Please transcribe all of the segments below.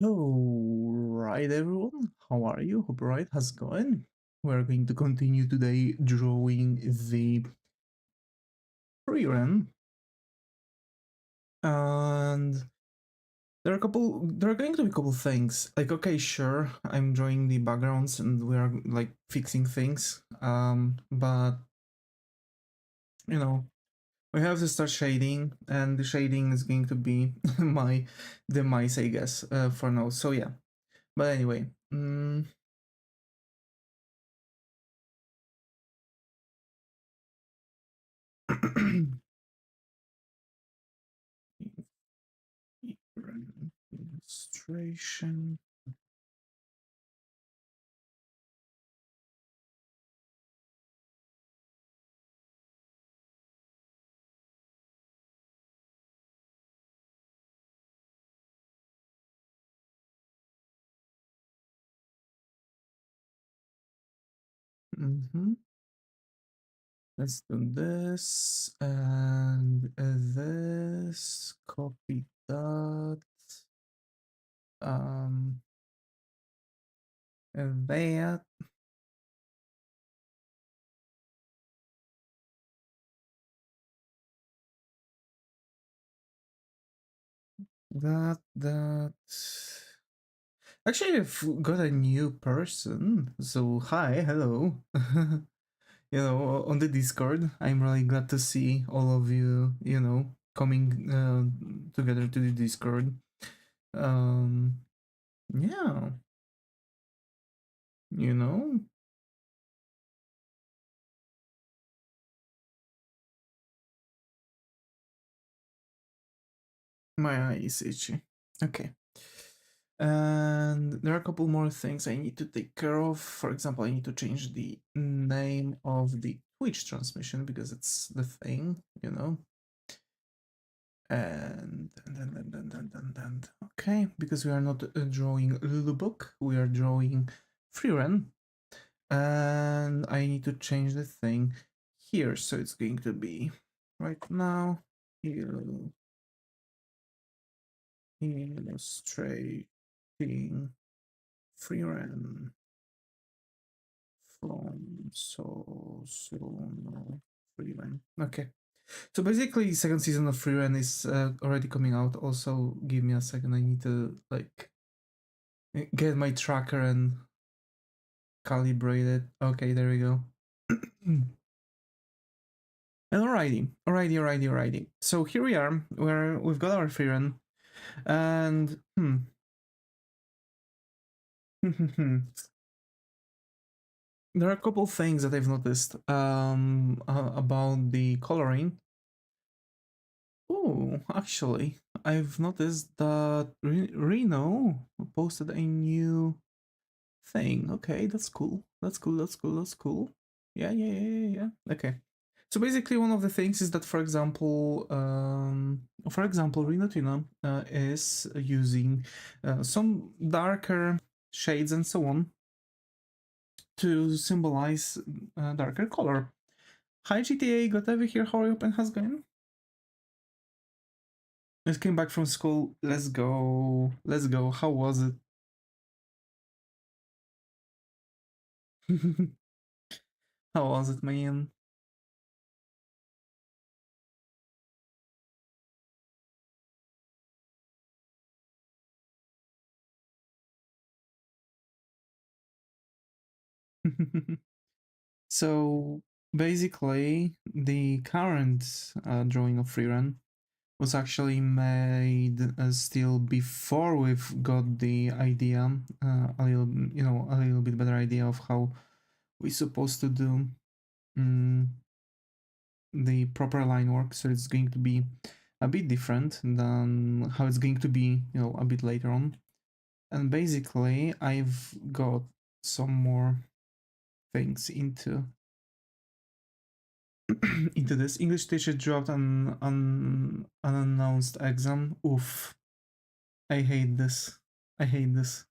Alright everyone, how are you? Hope right, how's it going? We're going to continue today drawing the Frieren, and there are going to be a couple things. Like, okay, sure, I'm drawing the backgrounds and we are like fixing things. But you know, we have to start shading, and the shading is going to be my demise, I guess, for now. So yeah. But anyway, illustration. Let's do this and this. Copy that. Um, and that. That. Actually, I've got a new person. So hi, hello. On the Discord. I'm really glad to see all of you. Coming together to the Discord. Um, yeah. You know, my eye is itchy. Okay. And there are a couple more things I need to take care of. For example, I need to change the name of the Twitch transmission because it's the thing. And okay, because we are not drawing Lulubok, we are drawing Frieren. And I need to change the thing here, so it's going to be right now illustrating Frieren from Sousoun Frieren. Okay. So basically, second season of Frieren is already coming out. Also, give me a second. I need to like get my tracker and calibrate it. Okay, there we go. And alrighty. So here we are. We've got our Frieren, and there are a couple things that I've noticed about the coloring. Oh, actually, I've noticed that Reno posted a new thing. Okay, that's cool. That's cool. Yeah. Okay. So basically, one of the things is that, for example, Reno Tuna is using some darker shades and so on to symbolize darker color. Hi GTA, got over here. How are you? And how's it going? Just came back from school. Let's go. Let's go. How was it? How was it, man? So basically, the current drawing of Frieren was actually made still before we've got the idea, a little bit better idea of how we're supposed to do the proper line work. So it's going to be a bit different than how it's going to be, a bit later on. And basically, I've got some more things into into this. English teacher dropped an unannounced exam. Oof. I hate this. I hate this.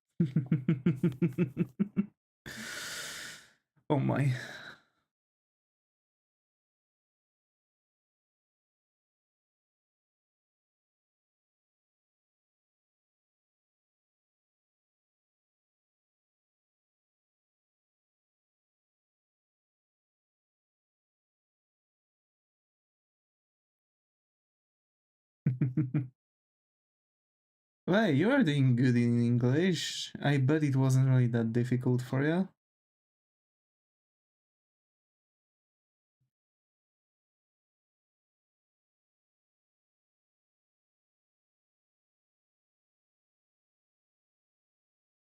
Oh my. Well, you are doing good in English. I bet it wasn't really that difficult for you.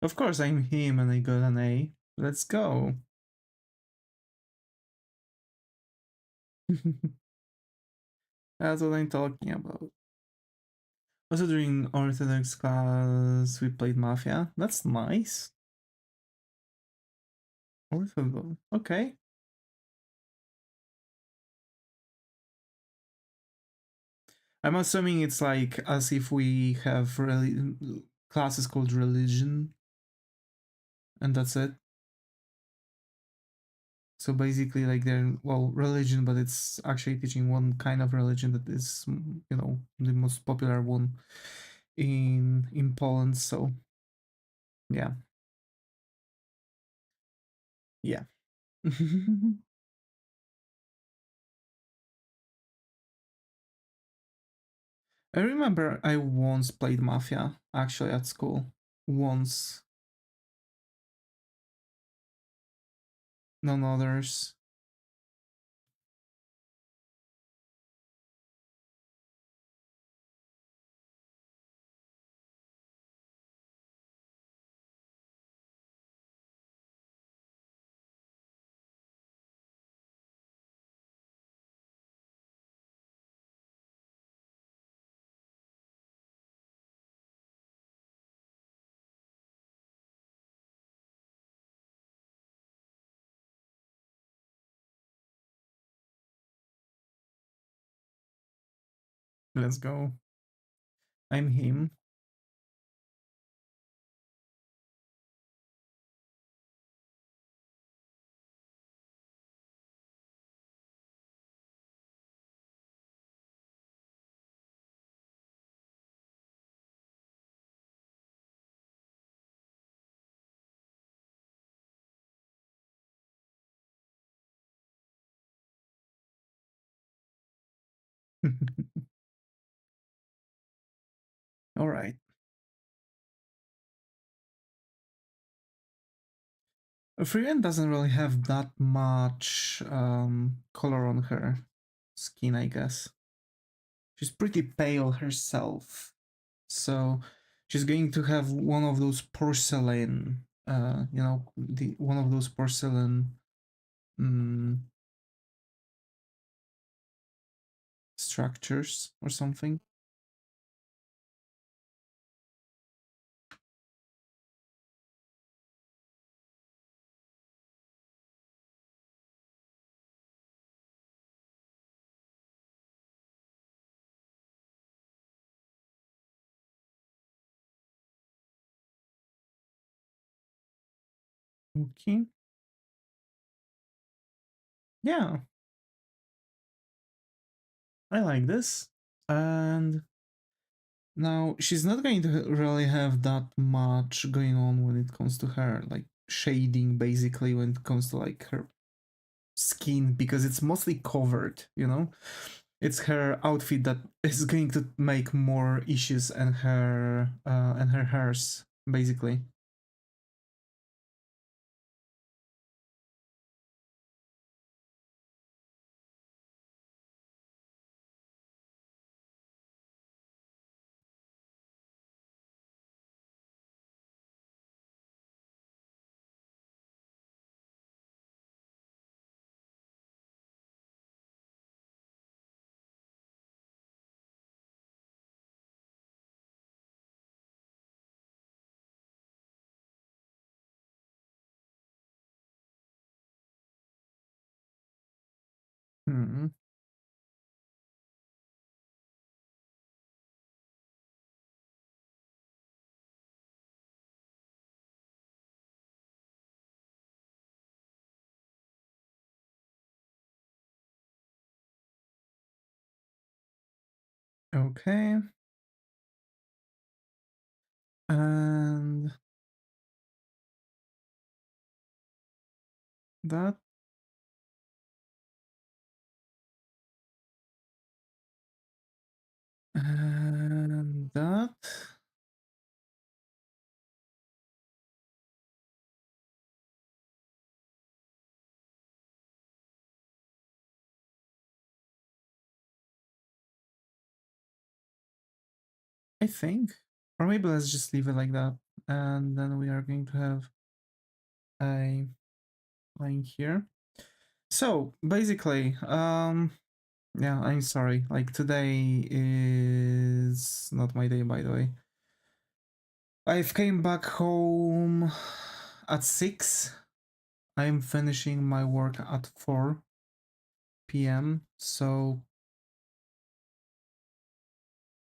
Of course, I'm him and I got an A. Let's go. That's what I'm talking about. Also, during Orthodox class, we played Mafia. That's nice. Orthodox. Okay. I'm assuming it's like as if we have classes called religion, and that's it. So basically, like they're well, religion, but it's actually teaching one kind of religion that is, the most popular one in Poland. So yeah, yeah. I remember I once played Mafia actually at school. Once, none others. Let's go. I'm him. All right. Frieren doesn't really have that much color on her skin, I guess. She's pretty pale herself. So she's going to have one of those porcelain, one of those porcelain mm, structures or something. Okay. Yeah, I like this. And now she's not going to really have that much going on when it comes to her, like shading basically when it comes to like her skin because it's mostly covered. It's her outfit that is going to make more issues and her hairs basically. Hmm. Okay. And that I think. Or maybe let's just leave it like that. And then we are going to have a line here. So basically, yeah, I'm sorry. Like today is not my day, by the way. I've came back home at 6. I'm finishing my work at 4 p.m. So,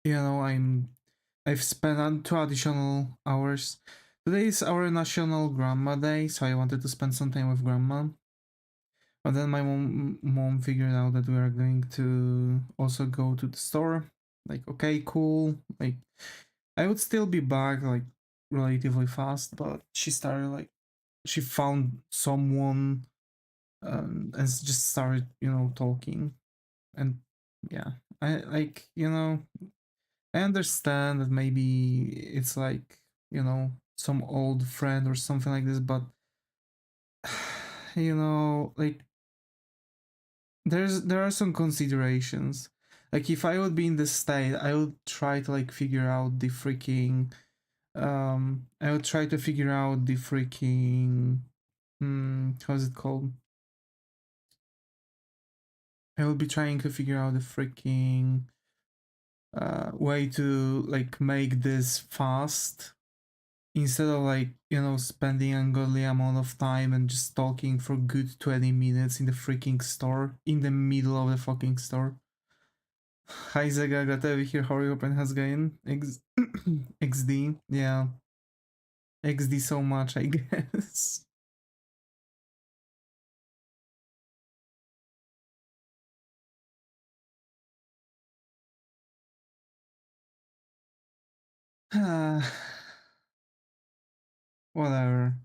you know, I've spent 2 additional hours. Today is our National Grandma Day, so I wanted to spend some time with grandma. But then my mom figured out that we are going to also go to the store. Like, okay, cool. Like, I would still be back like relatively fast, but she started like she found someone and just started, talking. And yeah, I like, I understand that maybe it's like, some old friend or something like this, but like there are some considerations. Like if I would be in this state, I would try to like figure out the freaking I would try to figure out the freaking how's it called? I will be trying to figure out the freaking way to like make this fast instead of like spending ungodly amount of time and just talking for good 20 minutes in the freaking store in the middle of the fucking store. Hi Zega, glad to have you here. How are you? Open has going XD, yeah, XD so much, I guess. Whatever.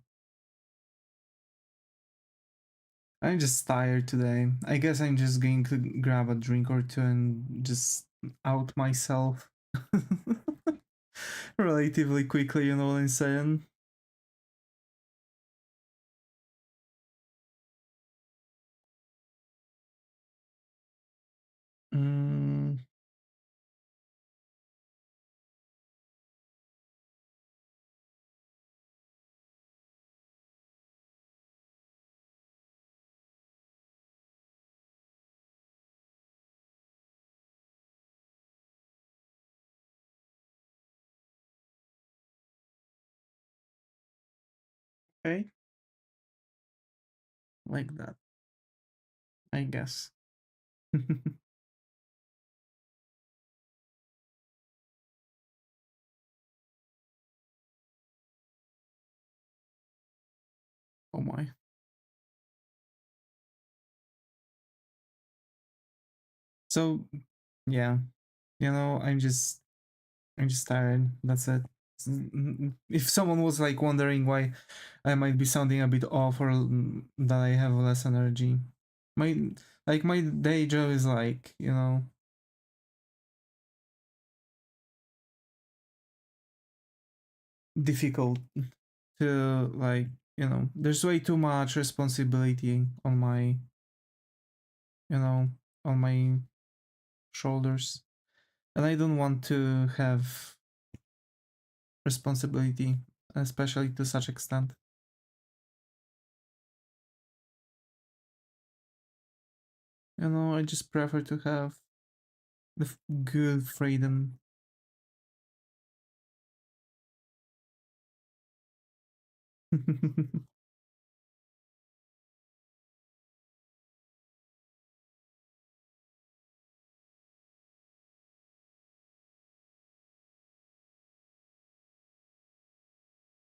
I'm just tired today. I guess I'm just going to grab a drink or two and just out myself relatively quickly, you know what I'm saying? Mm, okay, like that, I guess. Oh my. So, yeah, I'm just tired. That's it. If someone was like wondering why I might be sounding a bit off or that I have less energy, my my day job is like difficult to like there's way too much responsibility on my you know on my shoulders, and I don't want to have responsibility, especially to such extent. I just prefer to have the good freedom.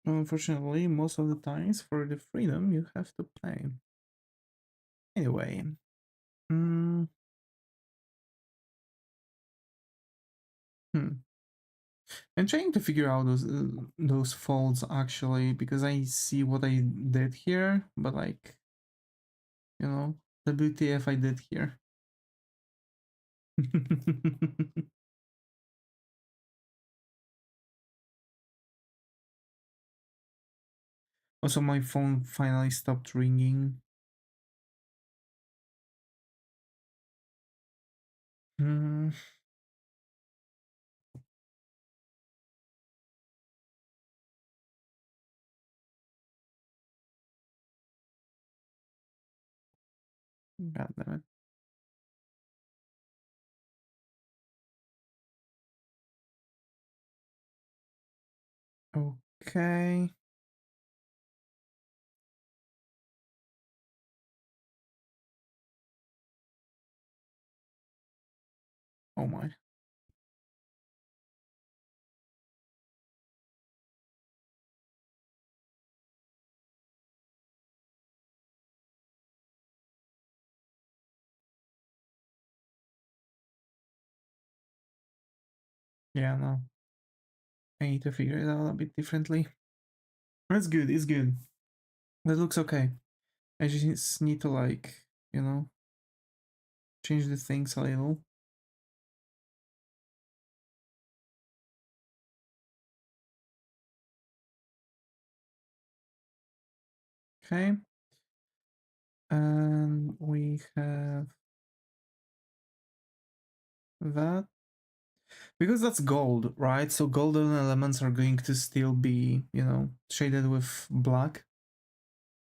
Unfortunately, most of the times for the freedom you have to play. Anyway, mm, hmm. I'm trying to figure out those folds actually because I see what I did here, but like WTF I did here. Also, my phone finally stopped ringing. Hmm. God damn it. Okay. Oh my. Yeah, no. I need to figure it out a bit differently. That's good, it's good. That looks okay. I just need to like, you know, change the things a little. Okay. And we have that. Because that's gold, right? So golden elements are going to still be, you know, shaded with black.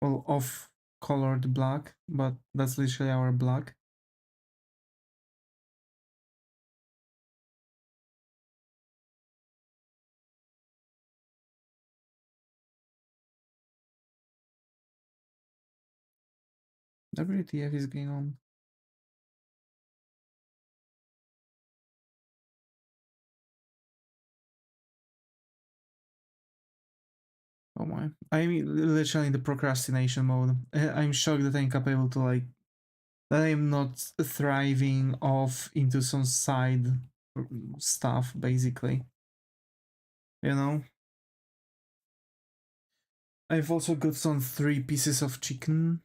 Well, off colored black, but that's literally our black. WTF is going on? Oh my. I'm literally in the procrastination mode. I'm shocked that I'm capable to like, that I'm not thriving off into some side stuff, basically. You know? I've also got some 3 pieces of chicken.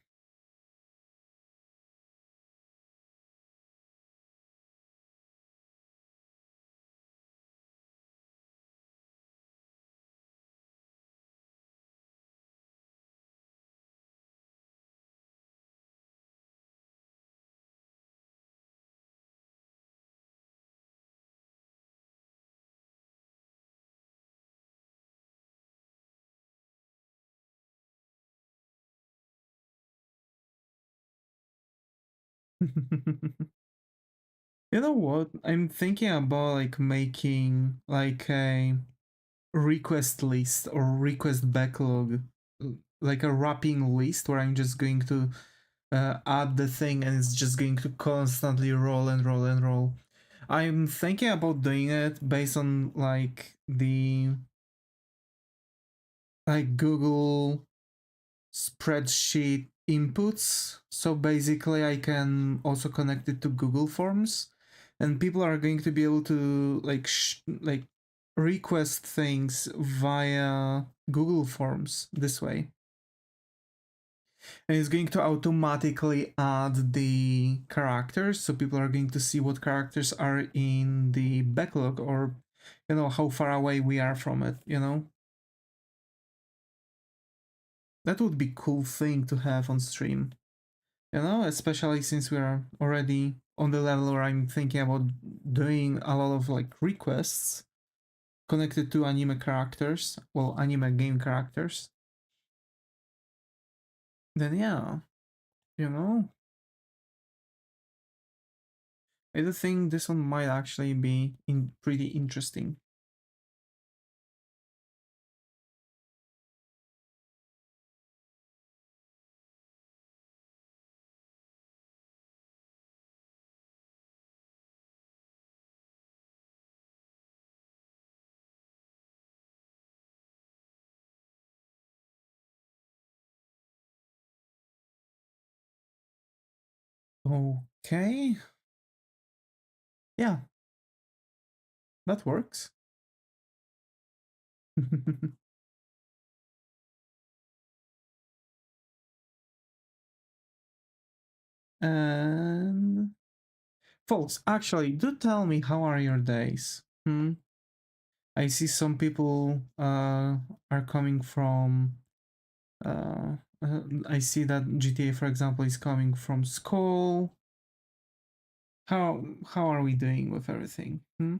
You know what? I'm thinking about like making like a request list or request backlog, like a wrapping list where I'm just going to add the thing and it's just going to constantly roll and roll and roll. I'm thinking about doing it based on like the like Google spreadsheet inputs. So basically I can also connect it to Google Forms and people are going to be able to like request things via Google Forms this way. And it's going to automatically add the characters, so people are going to see what characters are in the backlog or, you know, how far away we are from it, you know? That would be cool thing to have on stream, you know, especially since we are already on the level where I'm thinking about doing a lot of like requests connected to anime characters, well, anime game characters. Then yeah, you know, I do think this one might actually be pretty interesting. Okay. Yeah, that works. And folks, actually, do tell me how are your days? Hmm? I see some people are coming from uh, I see that GTA, for example, is coming from school. How are we doing with everything? Hmm?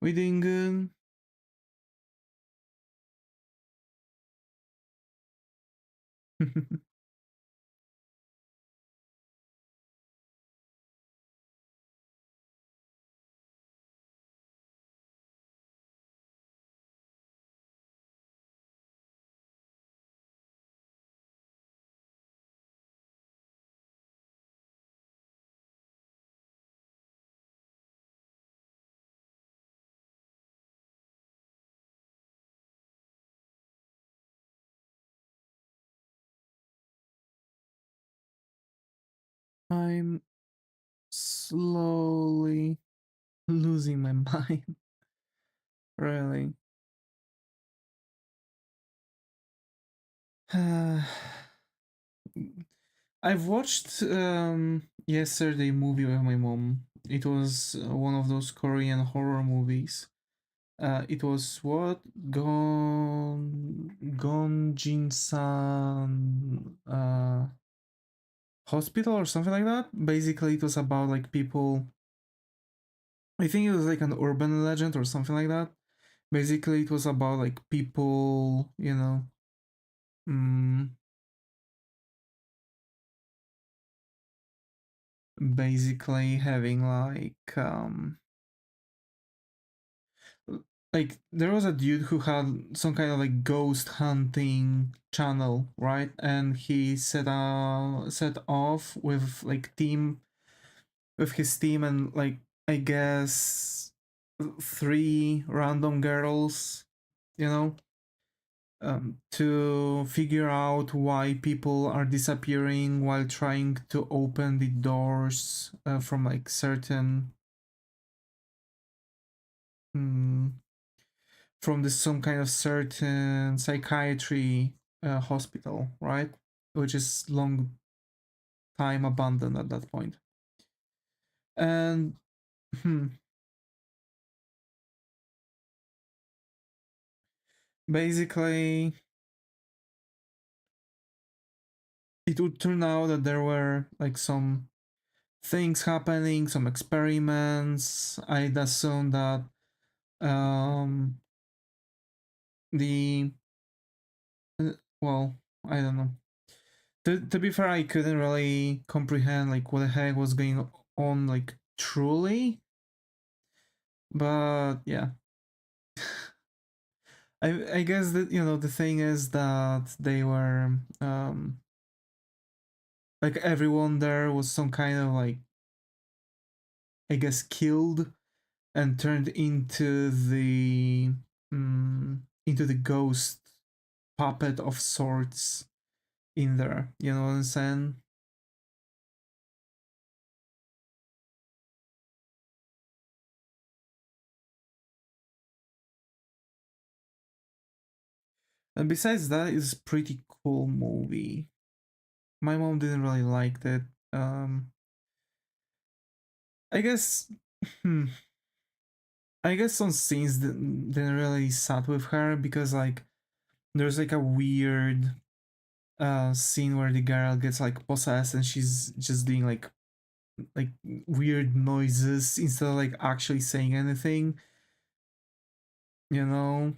We doing good? I'm slowly losing my mind. Really. I've watched yesterday movie with my mom. It was one of those Korean horror movies. It was what Gonjin San Hospital or something like that. Basically, it was about like people. I think it was like an urban legend or something like that. Basically, it was about like people, mm, basically having like there was a dude who had some kind of like ghost hunting channel, right? And he set off with like team with his team and like I guess three random girls, you know, to figure out why people are disappearing while trying to open the doors from like certain mm, from this some kind of certain psychiatry hospital, right? Which is long time abandoned at that point. And hmm, basically, it would turn out that there were like some things happening, some experiments. I'd assume that um, the well, I don't know. To be fair, I couldn't really comprehend like what the heck was going on like truly, but yeah. I guess that the thing is that they were like everyone there was some kind of like I guess killed and turned into the ghost puppet of sorts in there. You know what I'm saying? And besides that, it's a pretty cool movie. My mom didn't really like it. Um, I guess, hmm, I guess some scenes didn't really sat with her because like there's like a weird scene where the girl gets like possessed and she's just doing like weird noises instead of like actually saying anything, you know.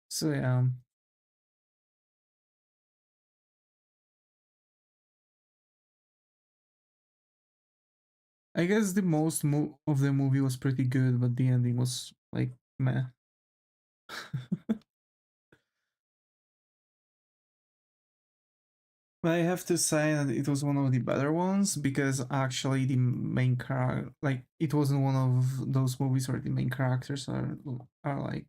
So yeah, I guess the most of the movie was pretty good, but the ending was like meh. But I have to say that it was one of the better ones because actually the main character, like it wasn't one of those movies where the main characters are like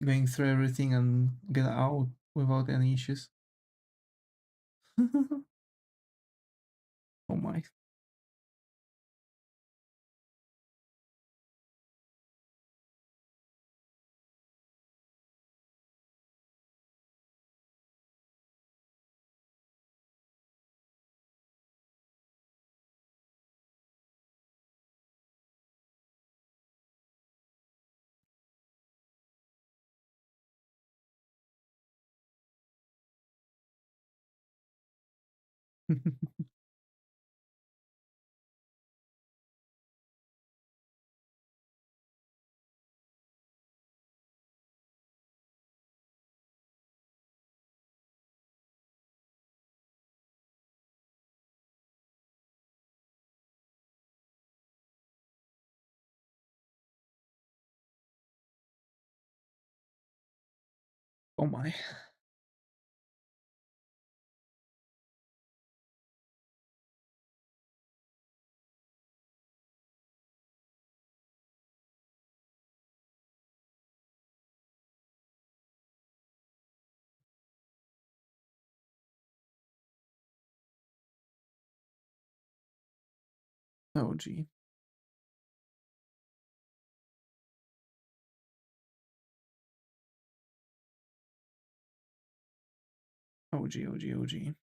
going through everything and get out without any issues. Oh my, oh my. Oh gee. Oh gee, oh gee, oh gee.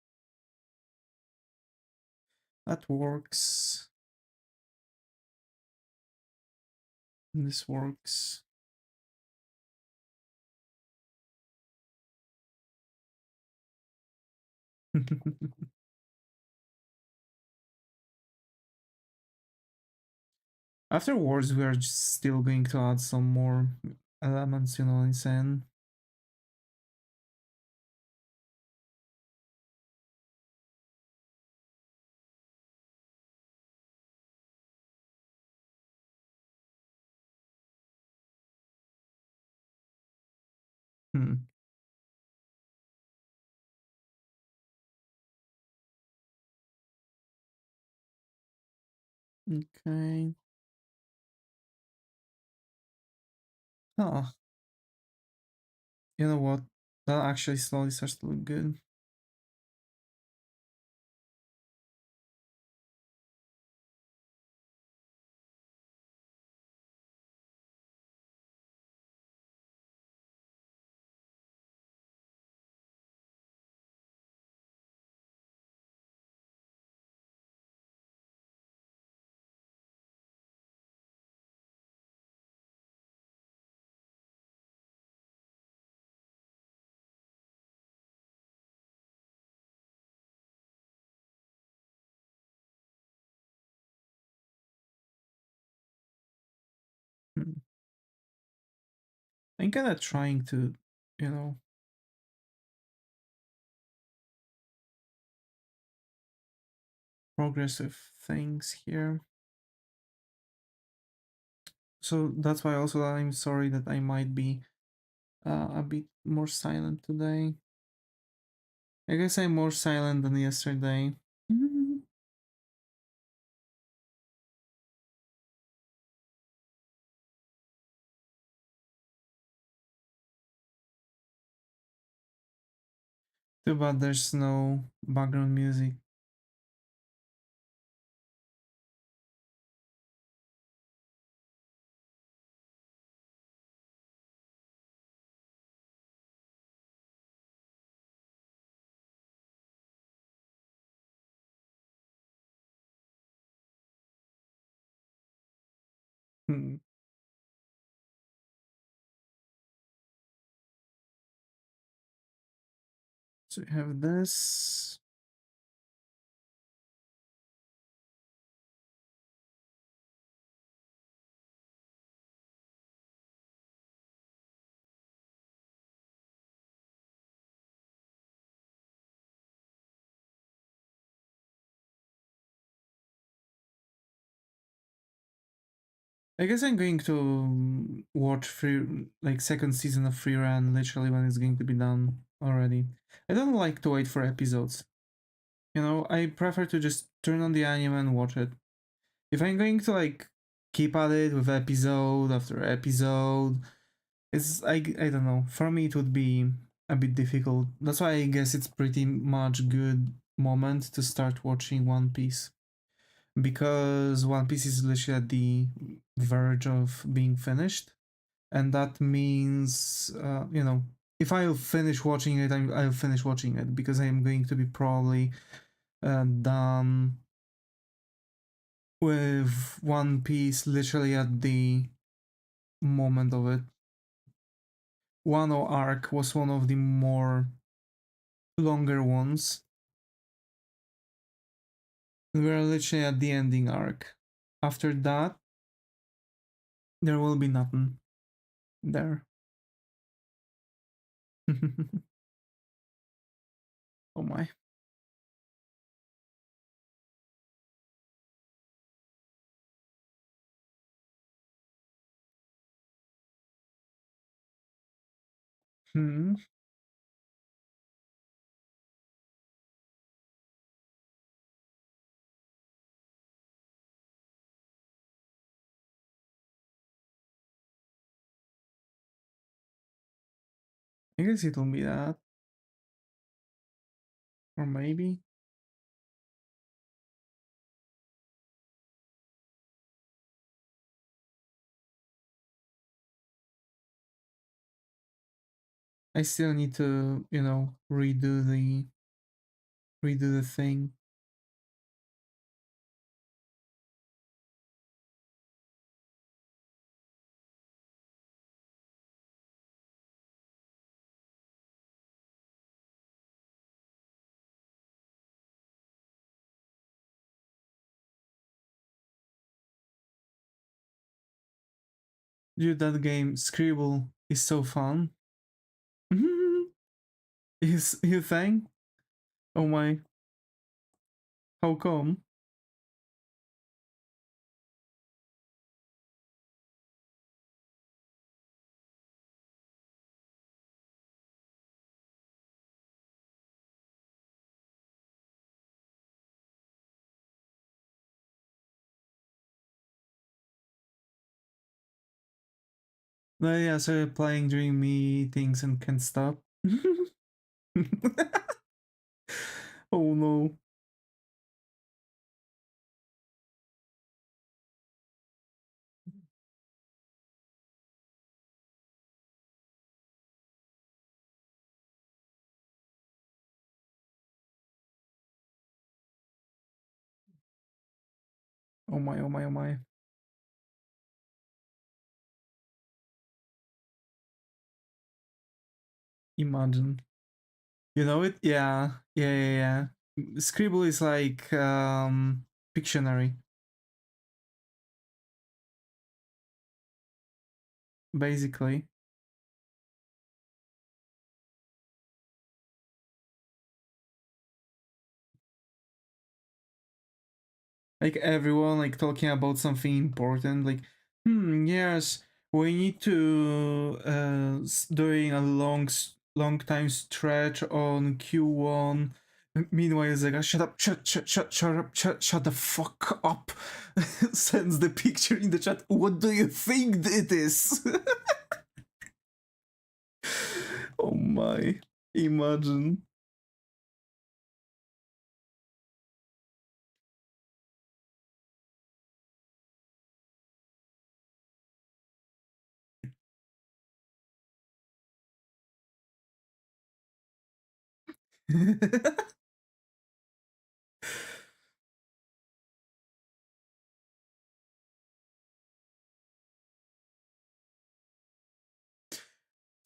That works. This works. Afterwards, we are just still going to add some more elements, you know, insane. Hmm. Okay. Oh, you know what? That actually slowly starts to look good. Hmm. I'm kind of trying to, you know, progressive things here. So that's why also I'm sorry that I might be a bit more silent today. I guess I'm more silent than yesterday. Too bad there's no background music. Hmm. So we have this. I guess I'm going to watch second season of Frieren literally when it's going to be done already. I don't like to wait for episodes. You know, I prefer to just turn on the anime and watch it. If I'm going to like keep at it with episode after episode, it's I don't know. For me, it would be a bit difficult. That's why I guess it's pretty much good moment to start watching One Piece, because One Piece is literally at the verge of being finished, and that means you know, if I'll finish watching it, I'll finish watching it because I'm going to be probably done with One Piece literally at the moment of it. Wano arc was one of the more longer ones. We're literally at the ending arc. After that, there will be nothing there. Oh my. Hmm. I guess it'll be that. Or maybe. I still need to, you know, redo the thing. Dude, that game Scribble is so fun. You think? Oh my, how come? No, yeah, so you're playing during meetings and can't stop. Oh no. Oh my, oh my, oh my. Imagine. You know it? Yeah. Yeah, yeah, yeah. Scribble is like Pictionary, basically. Like everyone like talking about something important, like, yes, we need to doing a long time stretch on Q1. Meanwhile, it's like, shut up, shut the fuck up. Sends the picture in the chat. What do you think it is? Oh my, imagine.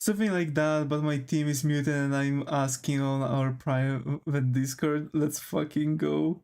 Something like that, but my team is muted and I'm asking on our private Discord. Let's fucking go.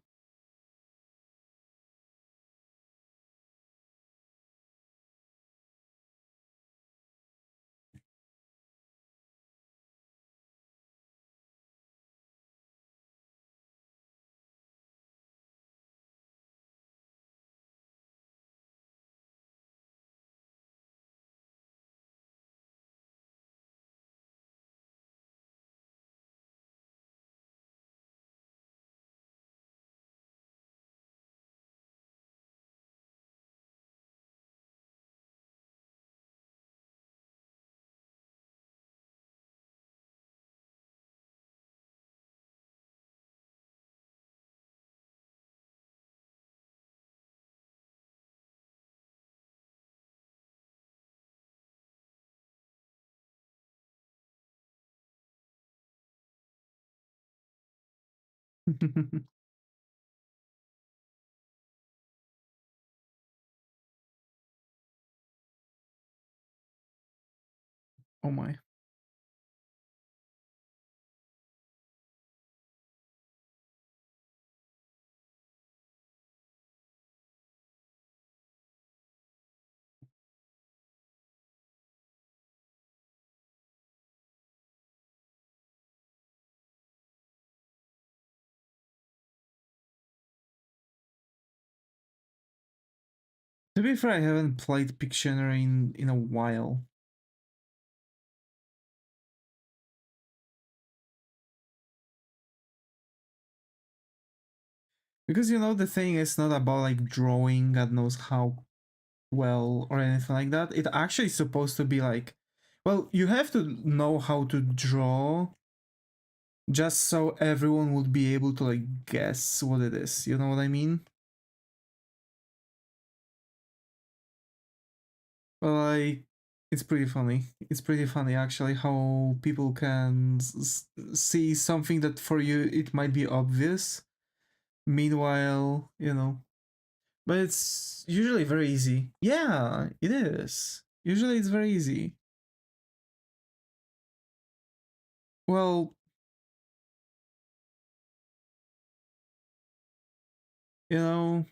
Oh my. To be fair, I haven't played Pictionary in a while. Because you know the thing is not about like drawing God knows how well or anything like that. It actually is supposed to be like, well, you have to know how to draw just so everyone would be able to like guess what it is. You know what I mean? But like It's pretty funny. It's pretty funny actually how people can see something that for you it might be obvious. Meanwhile, you know, but it's usually very easy. Yeah, it is. Usually it's very easy. Well, you know,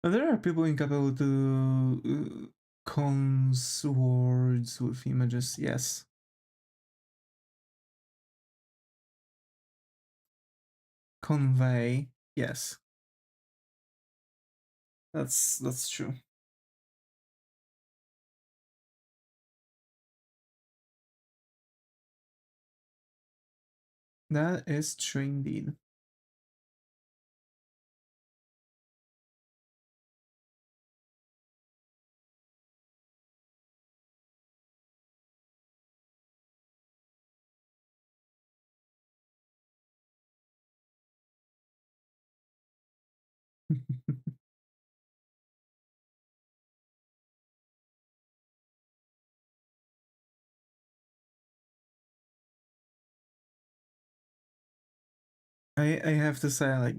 there are people incapable to cons words with images. Yes, convey. Yes, that's true. That is true indeed. I have to say, like,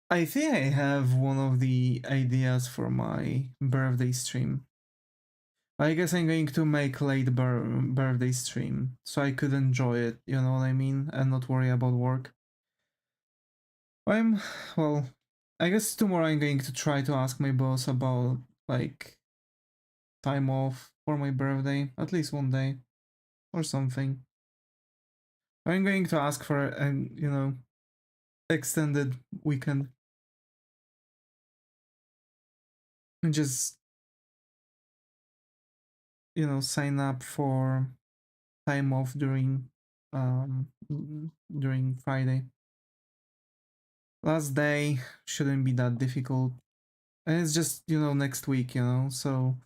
I think I have one of the ideas for my birthday stream. I guess I'm going to make late birthday stream so I could enjoy it, you know what I mean, and not worry about work. I'm, well, I guess tomorrow I'm going to try to ask my boss about, like, time off for my birthday, at least one day, or something. I'm going to ask for an, you know, extended weekend. And just, you know, sign up for time off during Friday. Last day shouldn't be that difficult. And it's just, you know, next week, you know, so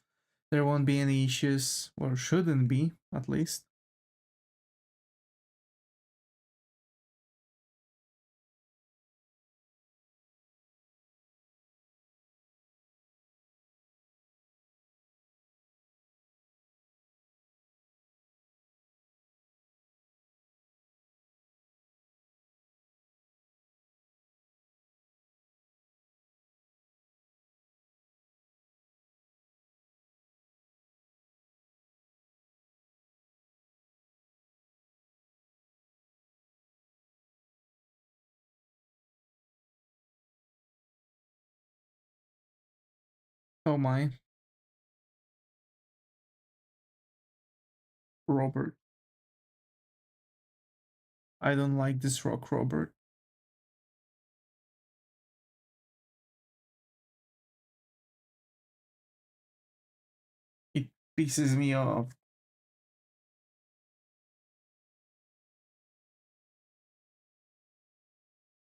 there won't be any issues, or shouldn't be, at least. Oh my, Robert. I don't like this rock, Robert. It pisses me off.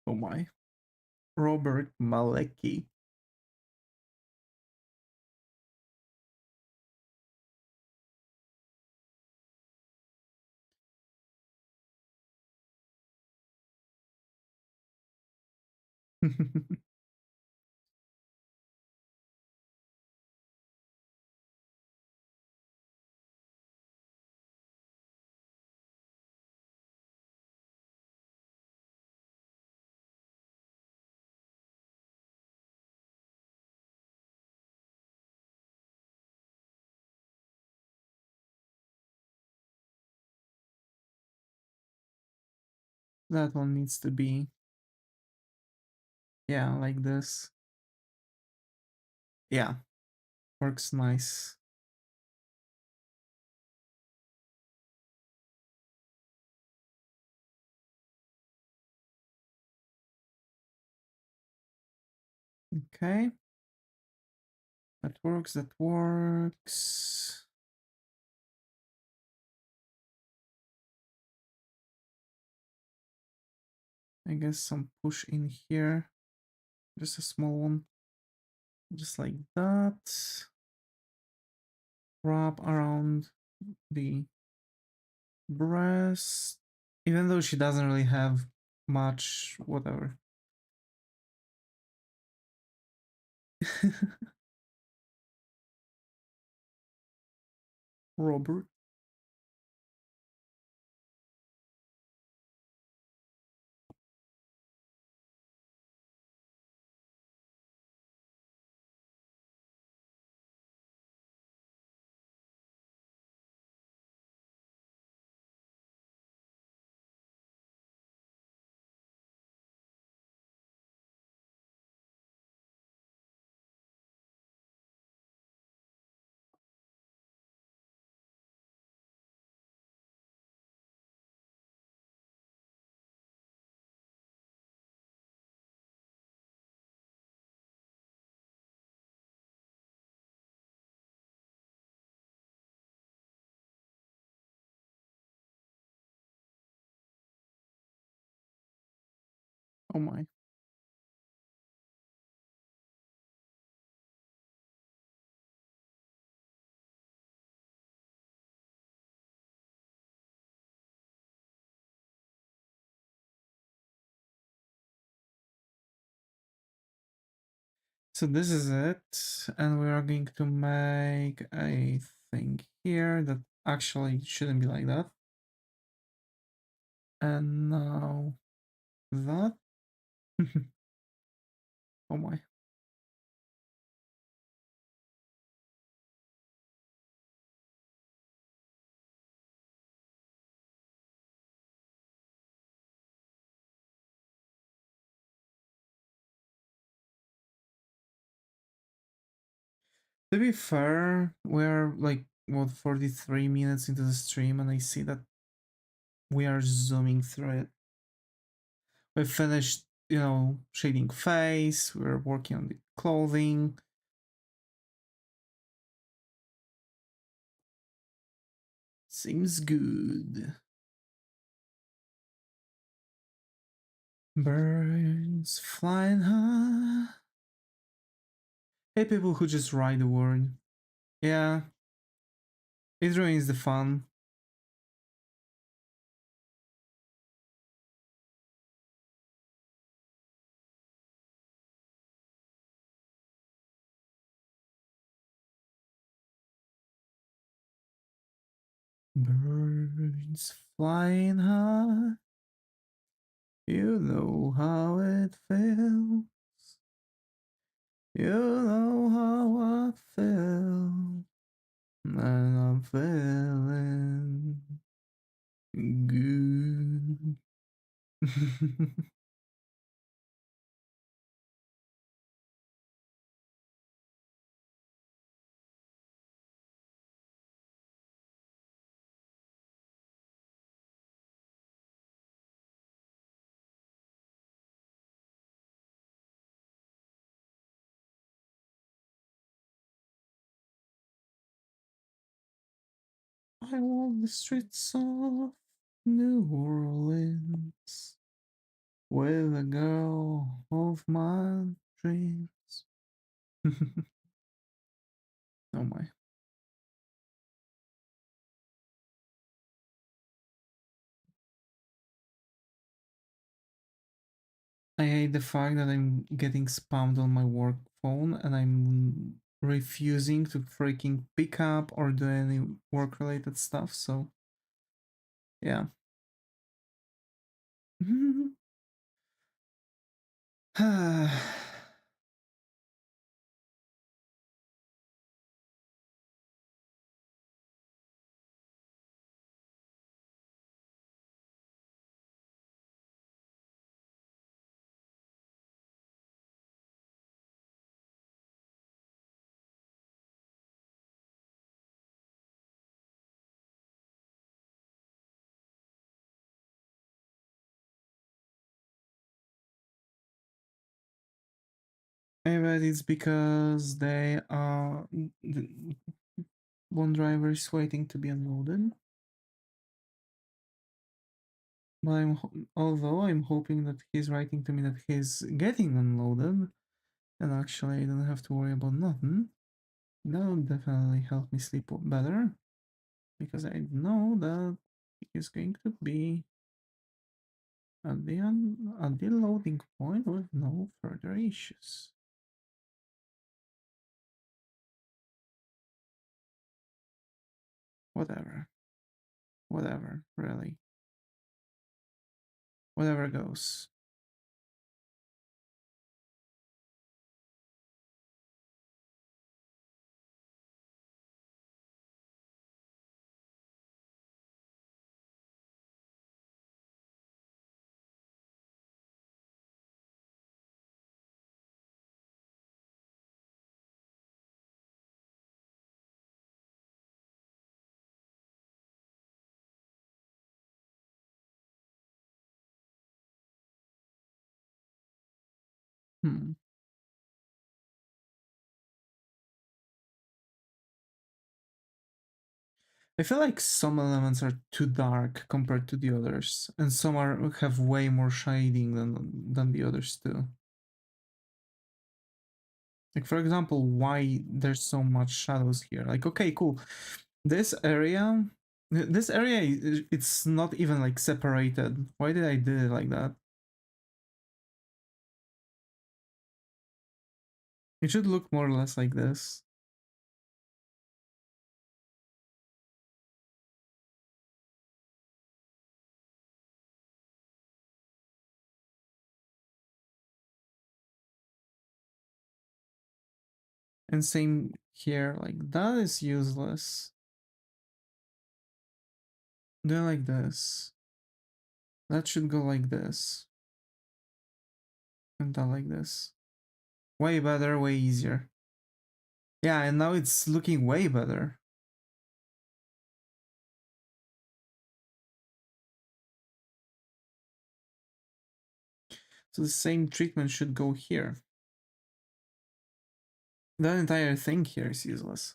Oh my. Robert Malecki. That one needs to be, yeah, like this. Yeah, works nice. Okay. That works, that works. I guess some push in here. Just a small one. Just like that. Wrap around the breast, even though she doesn't really have much, whatever. Robert. Oh my. So this is it, and we are going to make a thing here that actually shouldn't be like that. And now that. Oh my. To be fair, we're like, what, 43 minutes into the stream, and I see that we are zooming through it. We finished, shading face, we're working on the clothing. Seems good. Birds flying high. Hey, people who just write the word. Yeah, it ruins the fun. Birds flying high. You know how it feels. You know how I feel. And I'm feeling good. I walk the streets of New Orleans with a girl of my dreams. Oh my. I hate the fact that I'm getting spammed on my work phone and I'm refusing to freaking pick up or do any work related stuff, so yeah. I bet it's because they are one driver is waiting to be unloaded. But although I'm hoping that he's writing to me that he's getting unloaded, and actually I don't have to worry about nothing. That will definitely help me sleep better, because I know that is going to be at the loading point with no further issues. Whatever. Whatever, really. Whatever goes. Hmm. I feel like some elements are too dark compared to the others, and some have way more shading than the others do. Like for example, why there's so much shadows here. Like okay, cool. This area, it's not even like separated. Why did I do it like that? It should look more or less like this. And same here, like that is useless. Do it like this. That should go like this. And that like this. Way better, way easier. Yeah, and now it's looking way better. So the same treatment should go here. That entire thing here is useless.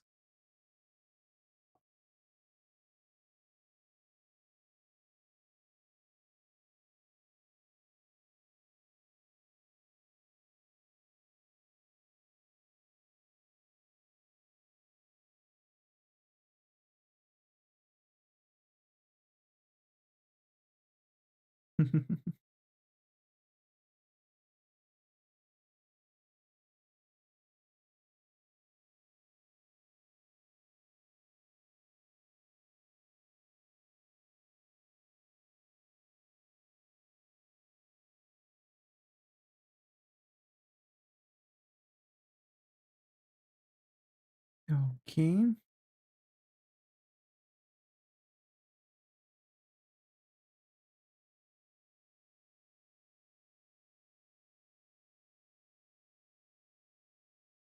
Okay.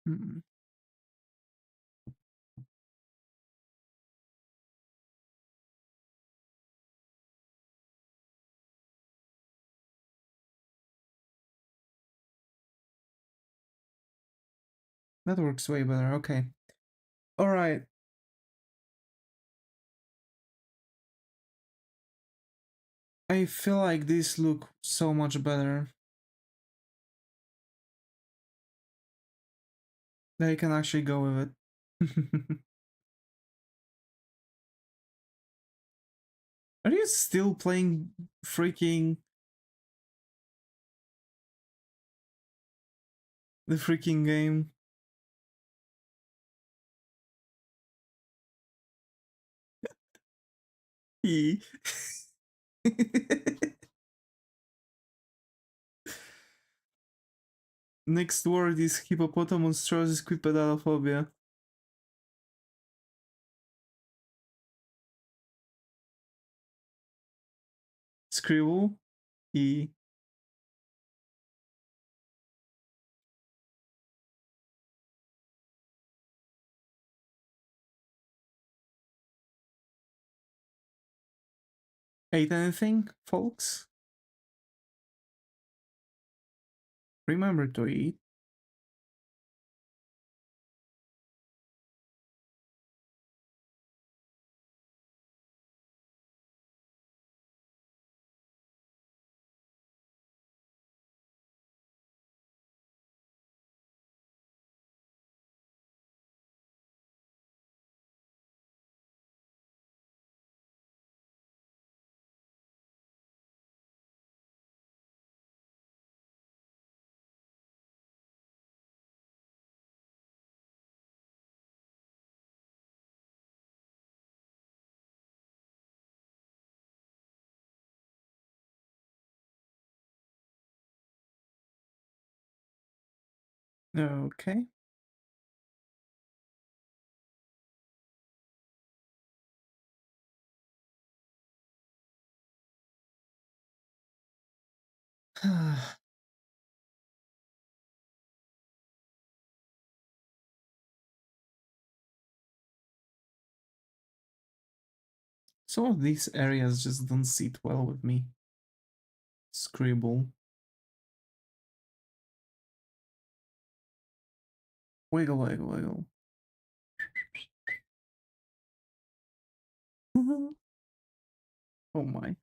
Hmm. That works way better. Okay. All right. I feel like these look so much better. That I can actually go with it. Are you still playing freaking the freaking game? E. Next word is hippopotamonstros's quipedalophobia. Scribble. E. Ate anything, folks? Remember to eat. Okay. Some of these areas just don't sit well with me. Scribble. Wiggle, wiggle, wiggle. Oh my.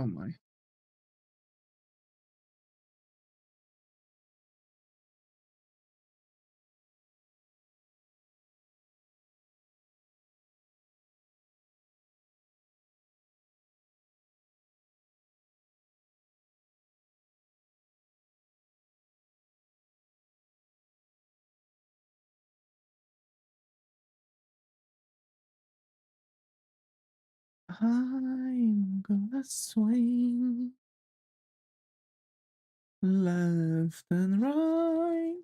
Oh my. I'm gonna swing left and right.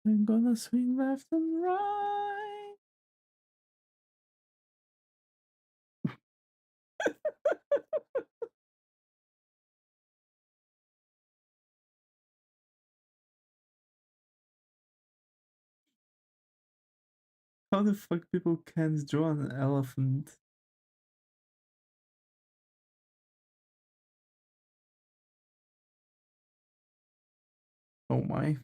I'm gonna swing left and right. How the fuck people can't draw an elephant? Oh my.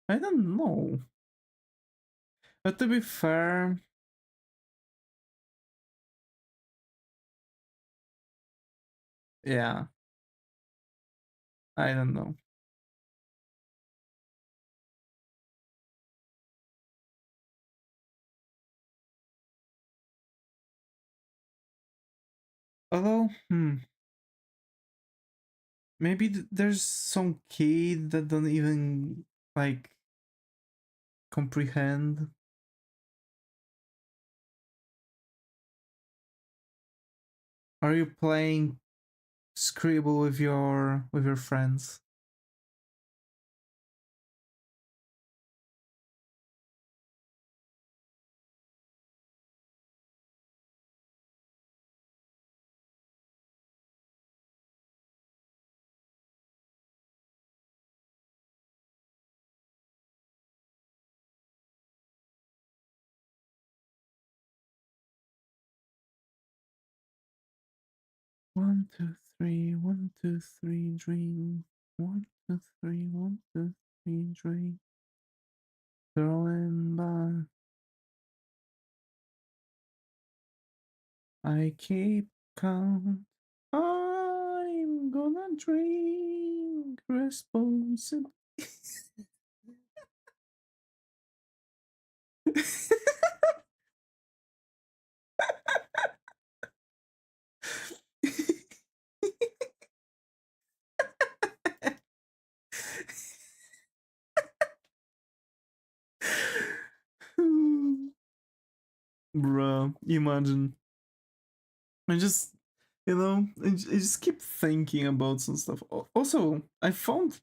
I don't know. But to be fair, yeah, I don't know. Although, maybe there's some kid that don't even like comprehend. Are you playing Scribble with your friends? One, two, three, 1, 2, 3, drink. 1, 2, 3, 1, 2, 3, drink. Throwing back. I keep count. I'm gonna drink responsibly. Bruh, imagine. I just, I just keep thinking about some stuff. Also, I found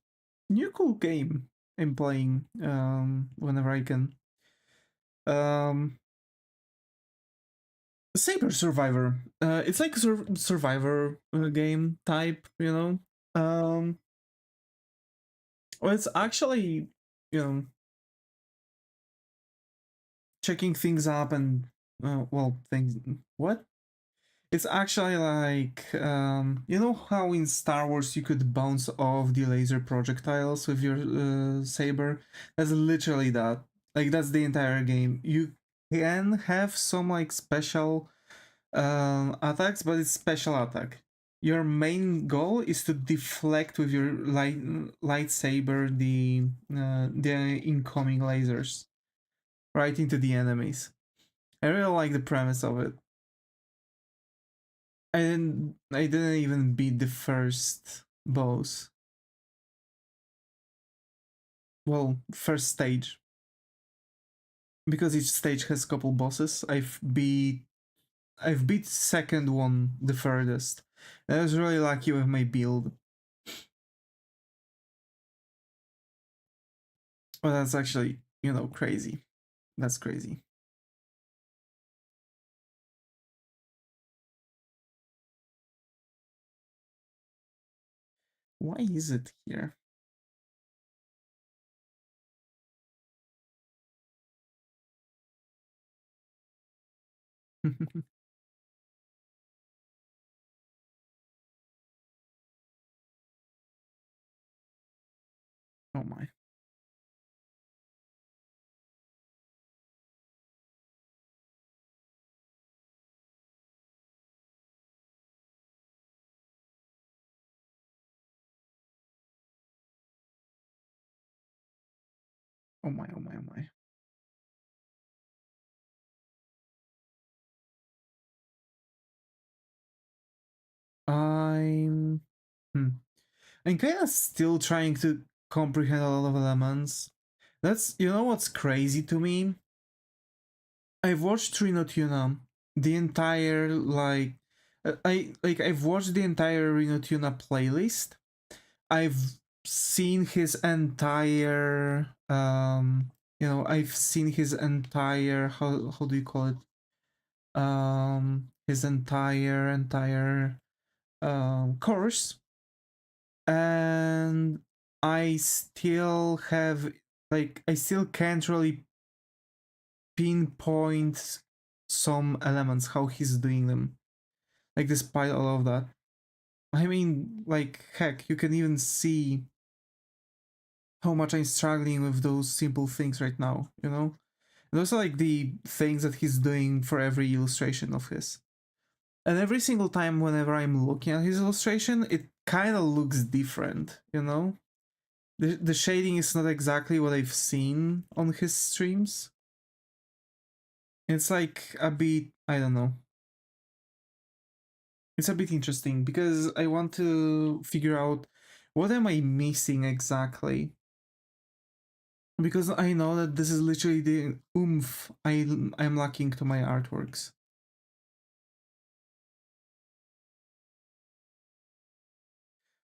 new cool game I'm playing whenever I can. Um, Saber Survivor. It's like a survivor game type, Um, well, it's actually, you know, checking things up and, well, things. What? It's actually like, you know how in Star Wars you could bounce off the laser projectiles with your saber? That's literally that. Like, that's the entire game. You can have some, like, special attacks, but it's special attack. Your main goal is to deflect with your lightsaber the incoming lasers right into the enemies. I really like the premise of it. I didn't even beat the first boss. Well, first stage. Because each stage has a couple bosses. I've beat second one the furthest. I was really lucky with my build. Well, that's actually, crazy. That's crazy. Why is it here? Oh my. Oh my, oh my, oh my. I'm hmm. I'm kind of still trying to comprehend a lot of elements. That's what's crazy to me. I've watched Rino Tuna the entire I've watched the entire Rino Tuna playlist. I've seen his entire I've seen his entire how do you call it? His entire course, and I still have I still can't really pinpoint some elements how he's doing them. Like despite all of that, I mean, like heck, you can even see how much I'm struggling with those simple things right now. And those are like the things that he's doing for every illustration of his. And every single time, whenever I'm looking at his illustration, it kind of looks different. The shading is not exactly what I've seen on his streams. It's like a bit, I don't know. It's a bit interesting because I want to figure out what am I missing exactly. Because I know that this is literally the oomph I'm lacking to my artworks.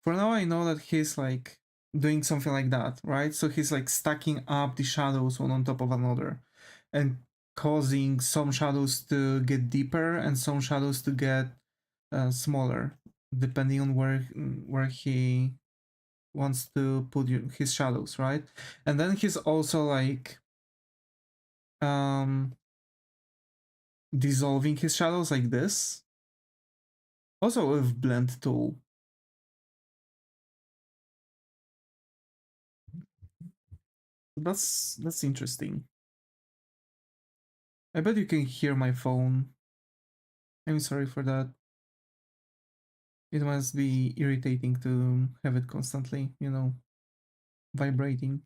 For now, I know that he's like doing something like that, right? So he's like stacking up the shadows one on top of another and causing some shadows to get deeper and some shadows to get smaller, depending on where he wants to put his shadows, right? And then he's also like um dissolving his shadows like this, also with blend tool. That's interesting. I bet you can hear my phone. I'm sorry for that. It must be irritating to have it constantly, vibrating.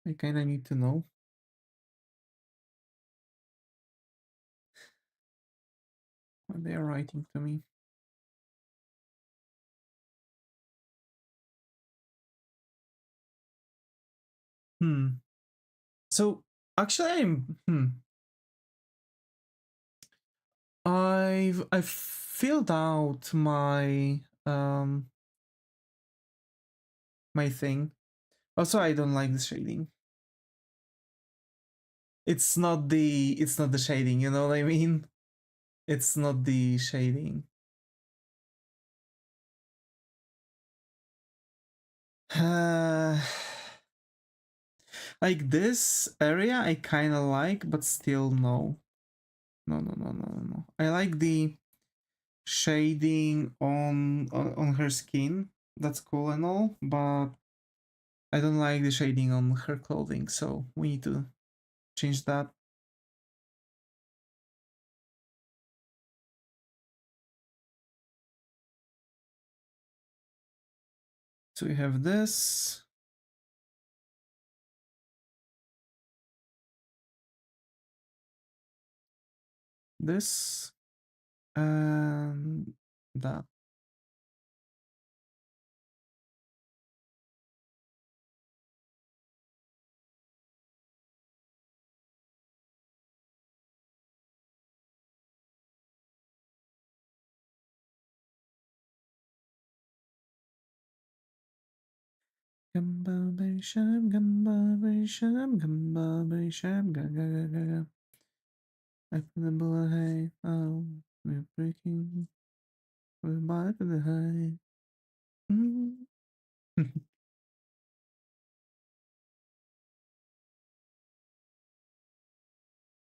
I kind of need to know what they are writing to me. Hmm. So Actually, I've filled out my thing. Also, I don't like the shading. It's not the shading, you know what I mean? It's not the shading. Like this area I kind of like, but still no. No. I like the shading on her skin. That's cool and all, but I don't like the shading on her clothing, so we need to change that. So we have this. This and that. Gamba Bisham, Gamba Bisham, Gamba Bisham, Gaga. I put the bullet high. Oh, we're breaking. We're back to the high. Mm.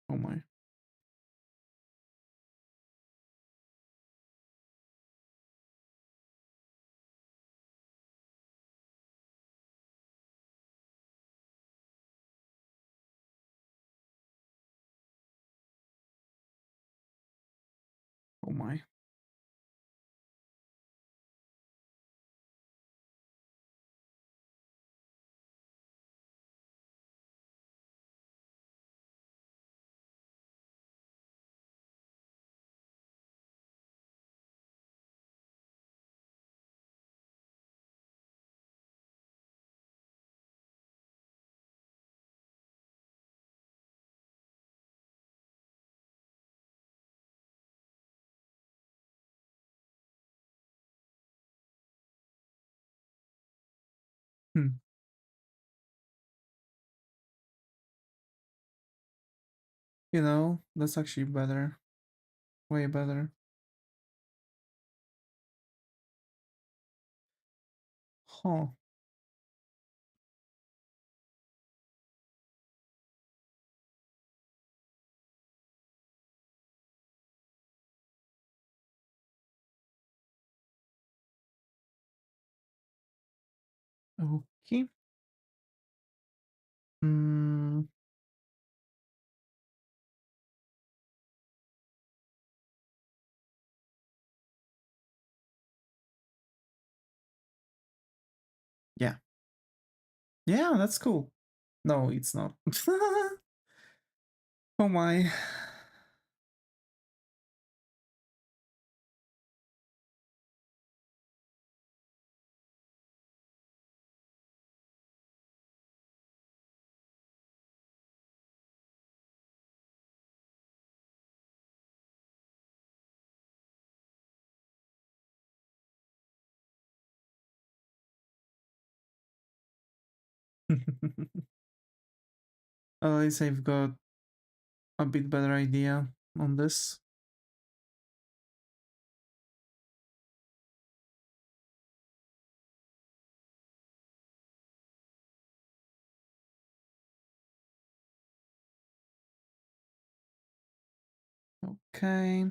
Oh my. Oh my. Hmm. You know, that's actually better. Way better. Huh. Okay. Mm, yeah. Yeah, that's cool. No, it's not. Oh my. At least I've got a bit better idea on this. Okay.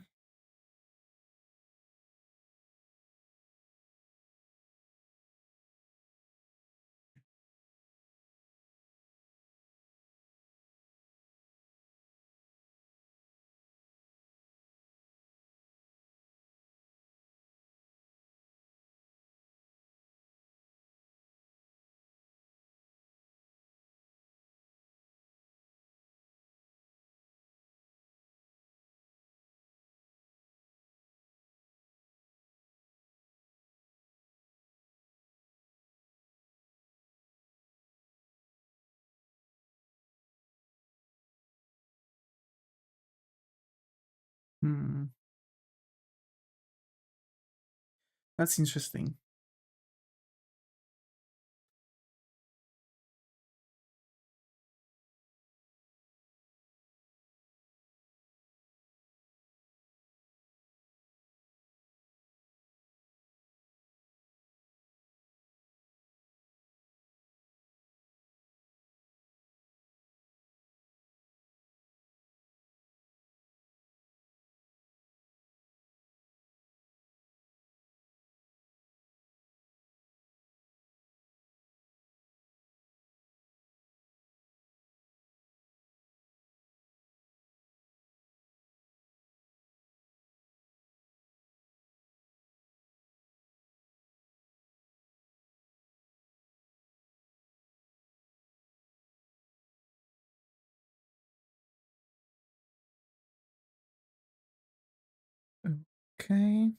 That's interesting. Okay.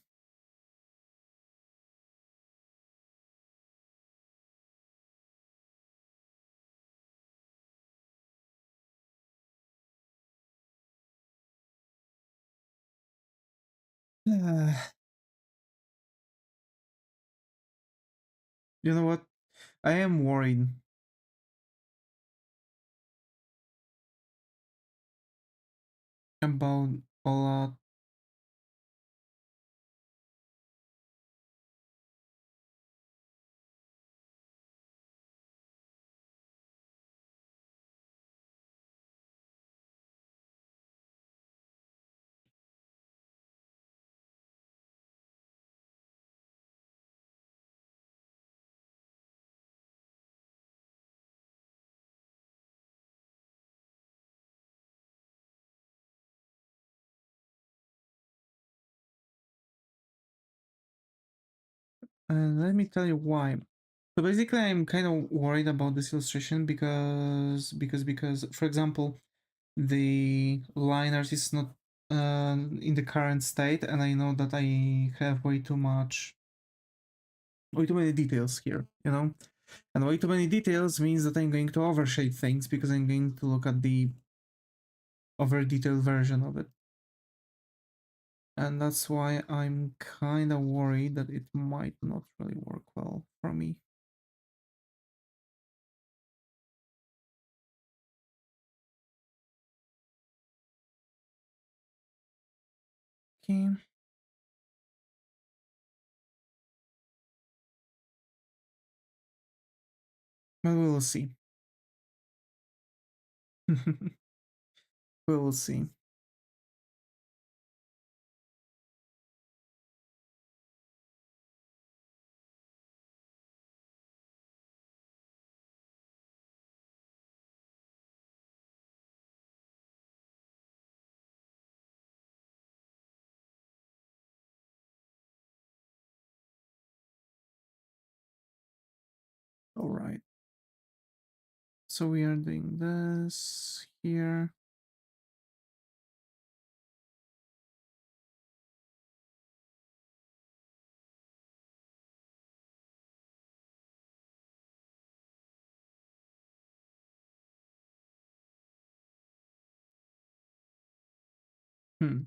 Uh, you know what? I am worried about a lot. Let me tell you why. So basically, I'm kind of worried about this illustration because for example, the line art is not in the current state, and I know that I have way too many details here, you know, and way too many details means that I'm going to overshade things because I'm going to look at the over detailed version of it, and that's why I'm kind of worried that it might not really work well for me. Okay, but we will see. We will see. All right. So we are doing this here. Hmm.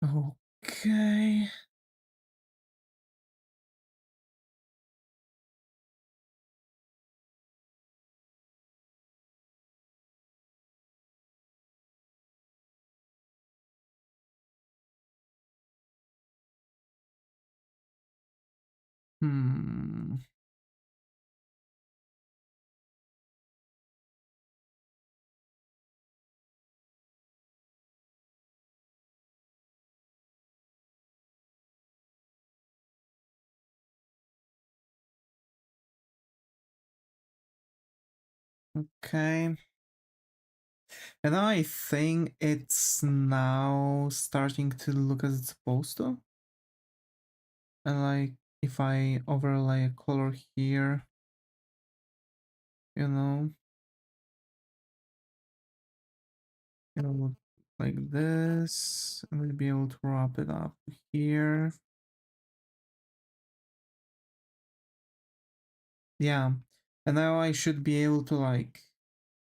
Okay. Hmm. Okay. And I think it's now starting to look as it's supposed to. And like if I overlay a color here, you know, it'll look like this, and we'll be able to wrap it up here. Yeah, and now I should be able to like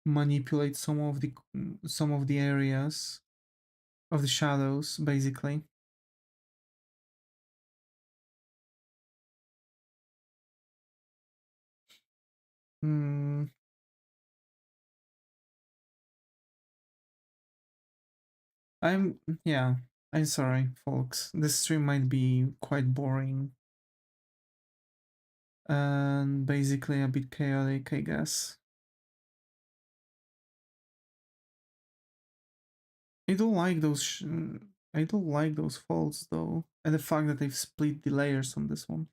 manipulate some of the areas of the shadows, basically. Hmm. Yeah, I'm sorry, folks. This stream might be quite boring and basically a bit chaotic, I guess. I don't like I don't like those faults though, and the fact that they've split the layers on this one.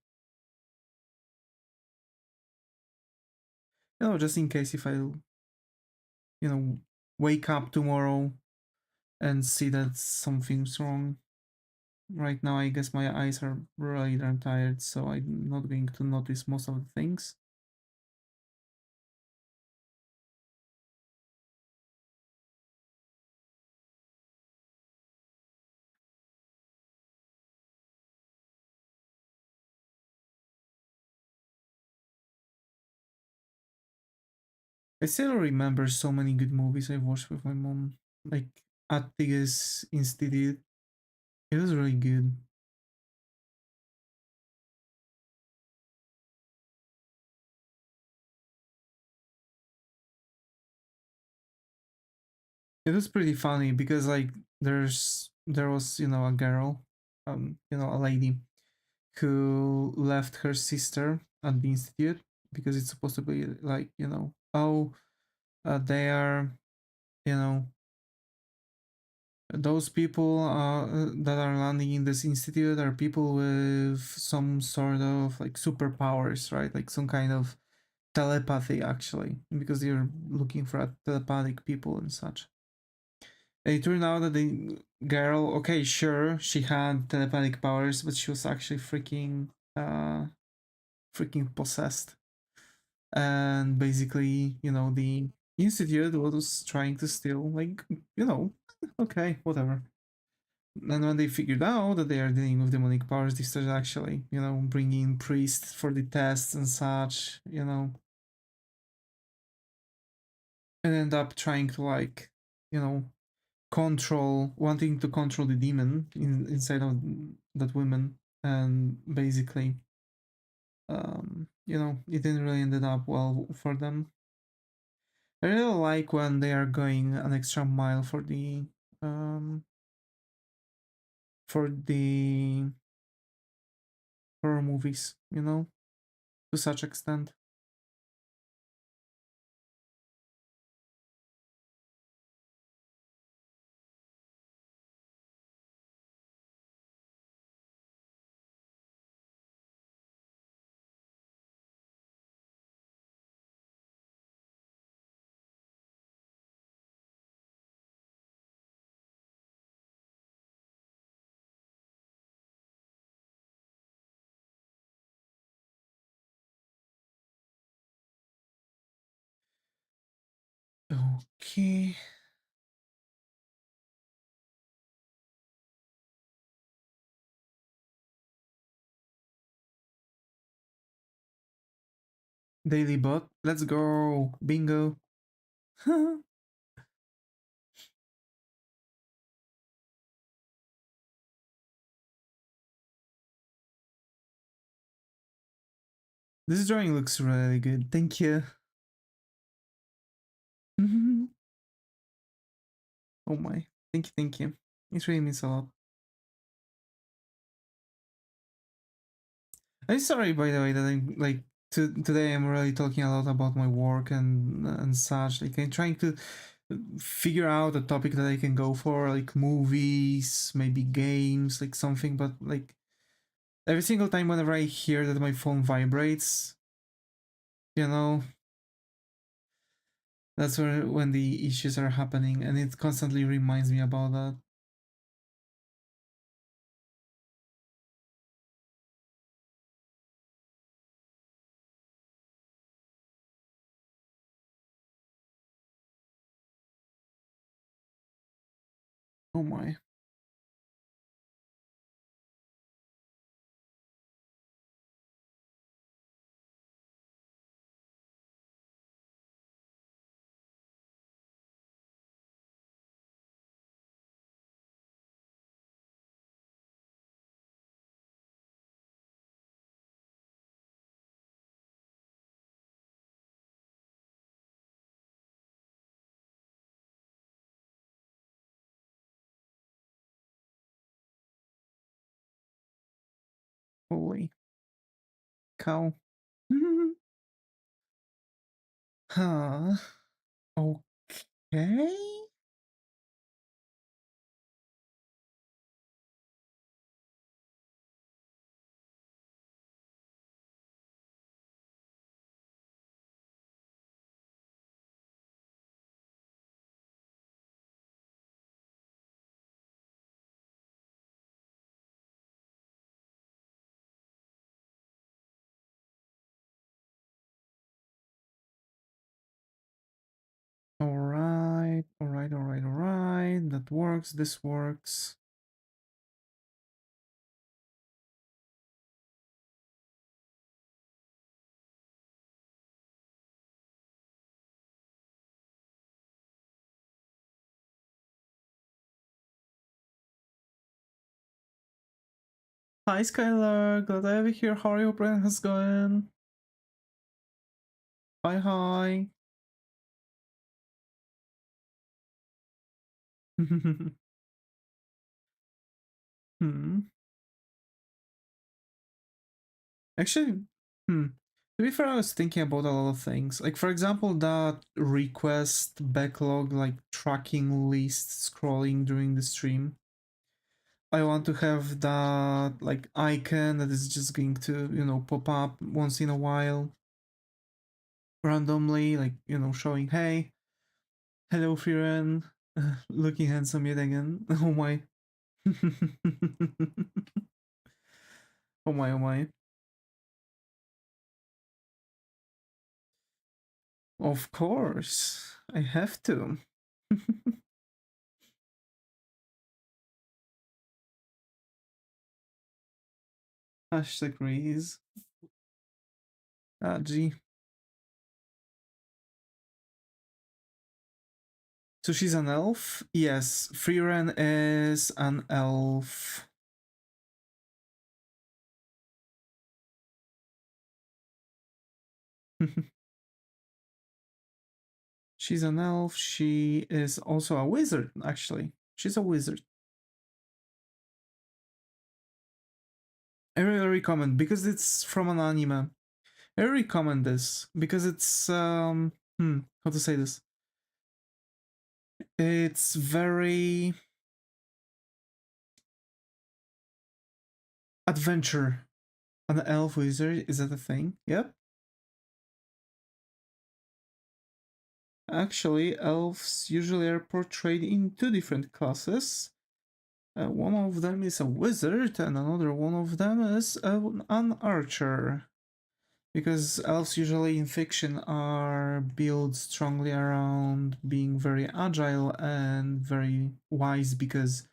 You know, just in case if I, wake up tomorrow and see that something's wrong. Right now, I guess my eyes are really damn tired, so I'm not going to notice most of the things. I still remember so many good movies I watched with my mom, like at Devis Institute. It was really good. It was pretty funny because like there was a girl, a lady who left her sister at the institute because it's supposed to be like oh, they are, you know those people that are landing in this institute are people with some sort of like superpowers, right? Like some kind of telepathy, actually, because you're looking for telepathic people and such. It turned out that the girl, okay, sure, she had telepathic powers, but she was actually freaking possessed. And basically, the institute was trying to steal, like, okay, whatever. And when they figured out that they are dealing with demonic powers, they started actually, bringing priests for the tests and such, and end up trying to like, you know, wanting to control the demon inside of that woman, and basically, it didn't really ended up well for them. I really like when they are going an extra mile um for the horror movies, to such extent. Okay. Daily bot. Let's go. Bingo. This drawing looks really good. Thank you. Oh my. Thank you, thank you. It really means a lot. I'm sorry, by the way, that I'm like today. I'm really talking a lot about my work and such. Like I'm trying to figure out a topic that I can go for, like movies, maybe games, like something. But like every single time, whenever I hear that my phone vibrates, you know, that's where when the issues are happening, and it constantly reminds me about that. Oh my. Holy cow. Huh. Okay. Alright, alright, alright, alright. That works, this works. Hi Skylar, glad to have you here. How are you? Hope how's going? Hi, hi. hmm. Actually, hmm. To be fair, I was thinking about a lot of things. Like, for example, that request backlog, like tracking list scrolling during the stream. I want to have that like icon that is just going to, pop up once in a while randomly, like, showing, hey, hello, Frieren, looking handsome yet again. Oh my. Oh my, oh my. Of course, I have to. Hashtag raise. Gee. So she's an elf? Yes, Frieren is an elf. She's an elf. She is also a wizard, actually. She's a wizard. I really recommend because it's from an anime. I really recommend this because it's how to say this? It's very adventure. An elf wizard, is that a thing? Yep. Actually, elves usually are portrayed in two different classes. One of them is a wizard, and another one of them is an archer. Because elves usually in fiction are built strongly around being very agile and very wise because,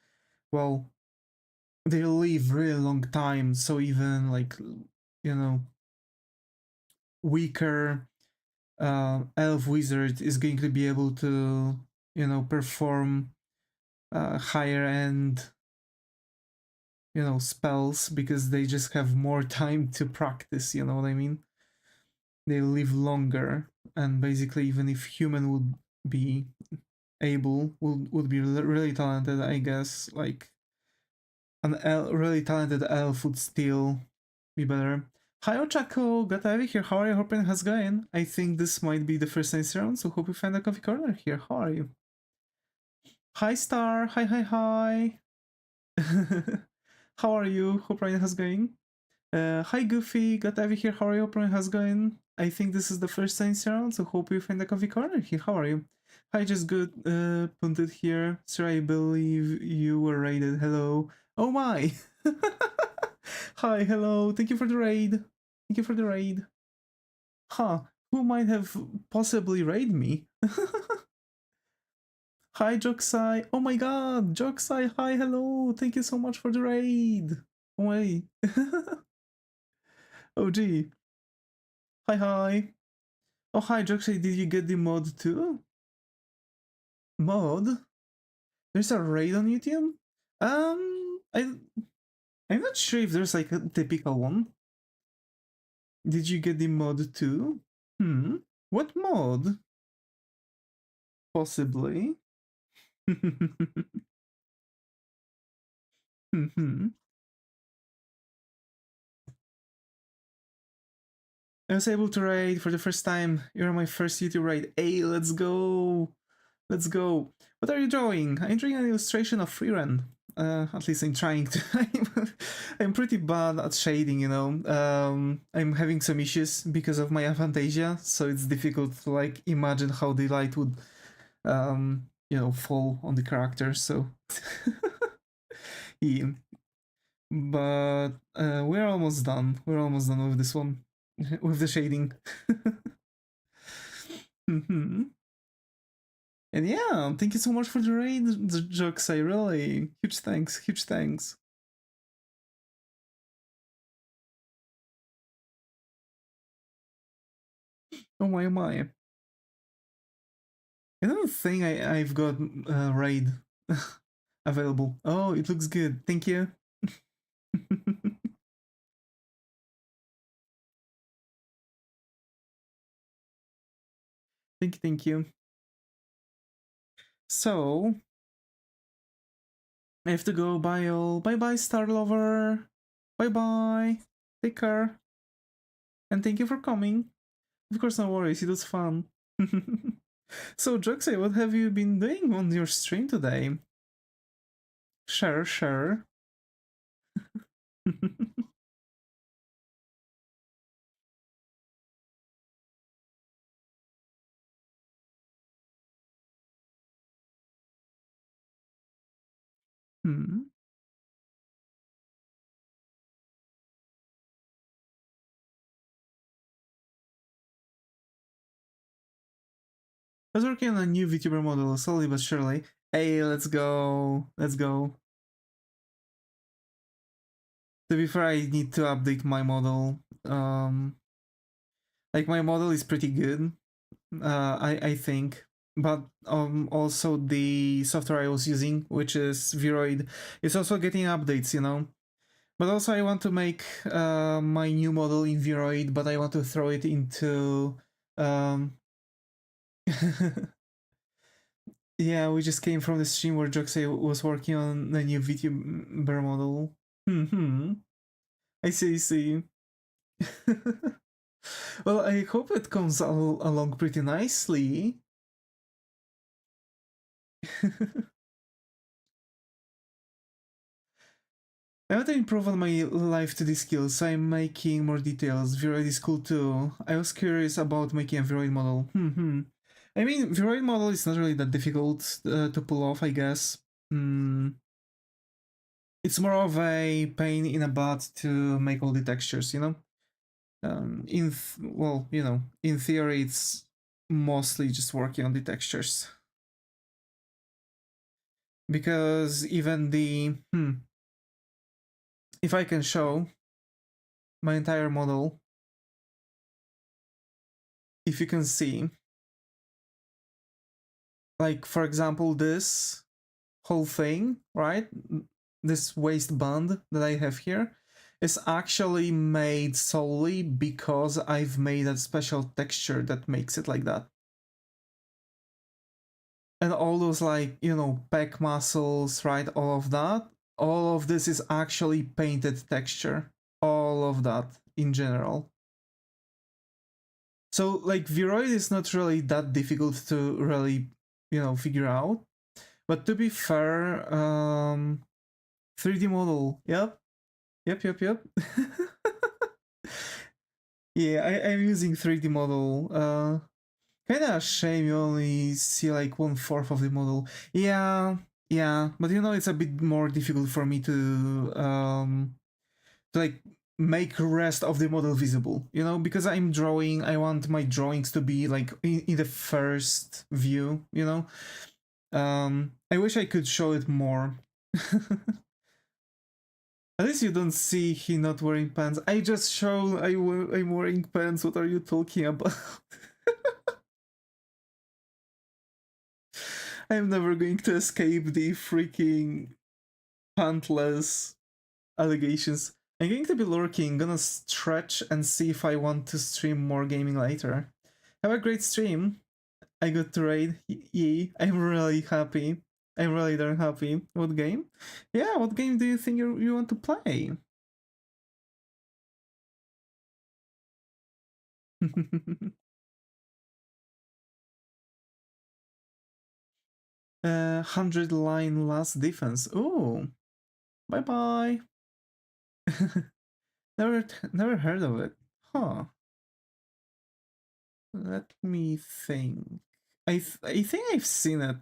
well, they live really long time. So even like, weaker elf wizard is going to be able to, perform higher end, spells because they just have more time to practice. You know what I mean? They live longer, and basically, even if human would be able, would be really talented, I guess. Like really talented elf would still be better. Hi Ochako, got Ivy here. How are you? Hoping how's going? I think this might be the first nice round, so hope you find a comfy corner here. How are you? Hi Star, hi. How are you? Hope Ryan how's going? Hi Goofy, got Ivy here. How are you? Hope Ryan how's going? I think this is the first nice round, so hope you find a comfy corner here. How are you? Hi, just good. Punted here. Sir, I believe you were raided. Hello. Oh my. Hi, hello. Thank you for the raid. Thank you for the raid. Huh, who might have possibly raided me? Hi, Joksai. Oh my god, Joksai, hi, hello. Thank you so much for the raid. Oh, wait. Oh, gee. Hi. Oh, hi, Joksai, did you get the mod too? Mod? There's a raid on YouTube? I'm not sure if there's like a typical one. Did you get the mod too? What mod? Possibly. I was able to raid for the first time. You're my first YouTube raid. Hey, let's go! Let's go! What are you drawing? I'm drawing an illustration of Frieren. At least I'm trying to. I'm pretty bad at shading, you know. I'm having some issues because of my aphantasia, so it's difficult to like imagine how the light would, you know, fall on the character. So, yeah. But we're almost done. We're almost done with this one, with the shading. And yeah, thank you so much for the raid, the jokes. I really huge thanks, huge thanks. Oh my, oh my. I don't think I've got raid available. Oh, it looks good. Thank you. Thank you. So I have to go. Bye all. Bye bye, Star Lover. Bye bye. Take care. And thank you for coming. Of course, no worries. It was fun. So, Joxy, what have you been doing on your stream today? Share. I was working on a new VTuber model, slowly but surely. Hey, let's go. Let's go. To be fair, I need to update my model. Like my model is pretty good, I think. But also the software I was using, which is VRoid, is also getting updates, you know. But also I want to make my new model in VRoid, but I want to throw it into yeah, we just came from the stream where Joxay was working on the new VTuber model. I see. Well, I hope it comes along pretty nicely. I want to improve on my live 2D skills, so I'm making more details. VRoid is cool too. I was curious about making a VRoid model. I mean, VRoid model is not really that difficult to pull off, I guess. It's more of a pain in a butt to make all the textures, you know? Well, you know, in theory, it's mostly just working on the textures. Because even the... if I can show my entire model, if you can see, like, for example, this whole thing, right? This waistband that I have here is actually made solely because I've made a special texture that makes it like that. And all those, like, you know, pec muscles, right? All of that. All of this is actually painted texture. All of that in general. So like VRoid is not really that difficult to really, figure out. But to be fair, 3D model, yep. Yeah, I'm using 3D model. Kinda a shame you only see like 1/4 of the model. Yeah, but it's a bit more difficult for me to like make rest of the model visible, because I'm drawing. I want my drawings to be like in the first view, I wish I could show it more. At least you don't see he not wearing pants. I just show I'm wearing pants. What are you talking about? I'm never going to escape the freaking pantless allegations. I'm going to be lurking, gonna stretch and see if I want to stream more gaming later. Have a great stream. I got to raid. Yay. I'm really happy. I'm really darn happy. What game? Yeah, what game do you think you want to play? 100 line last defense. Ooh. Bye bye. never heard of it. Huh. Let me think. I think I've seen it.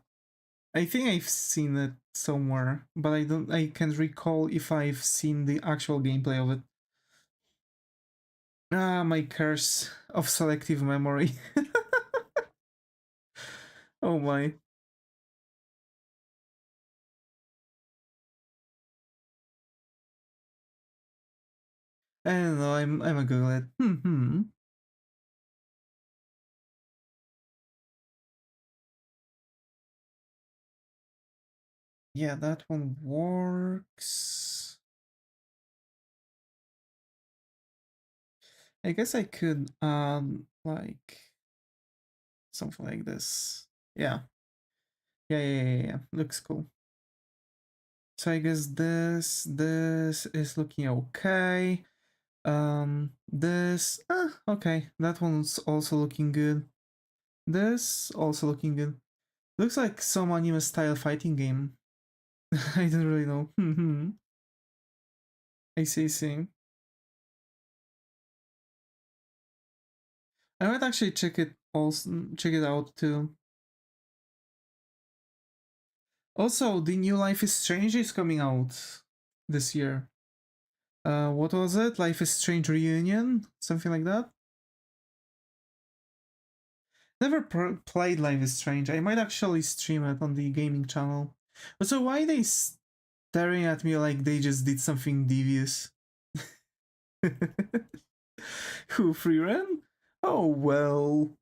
I think I've seen it somewhere, but I can't recall if I've seen the actual gameplay of it. Ah, my curse of selective memory. Oh my. I don't know, I'm a Google it. Yeah, that one works. I guess I could like something like this. Yeah. Looks cool. So I guess this is looking okay. This okay. That one's also looking good. This also looking good. Looks like some anime style fighting game. I don't really know. I see. I might actually check it out too. Also, the new Life is Strange is coming out this year. What was it? Life is Strange Reunion? Something like that? Never played Life is Strange. I might actually stream it on the gaming channel. Also, why are they staring at me like they just did something devious? Who, Frieren? Oh well.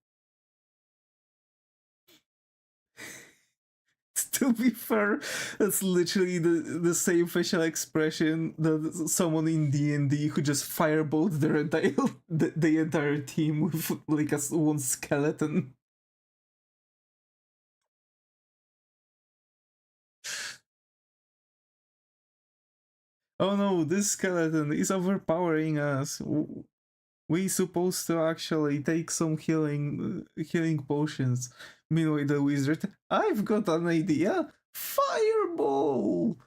To be fair, that's literally the same facial expression that someone in D&D who just firebolt their the entire team with like one skeleton. Oh no, this skeleton is overpowering us. We supposed to actually take some healing potions. Meanwhile, the wizard, I've got an idea. Fireball!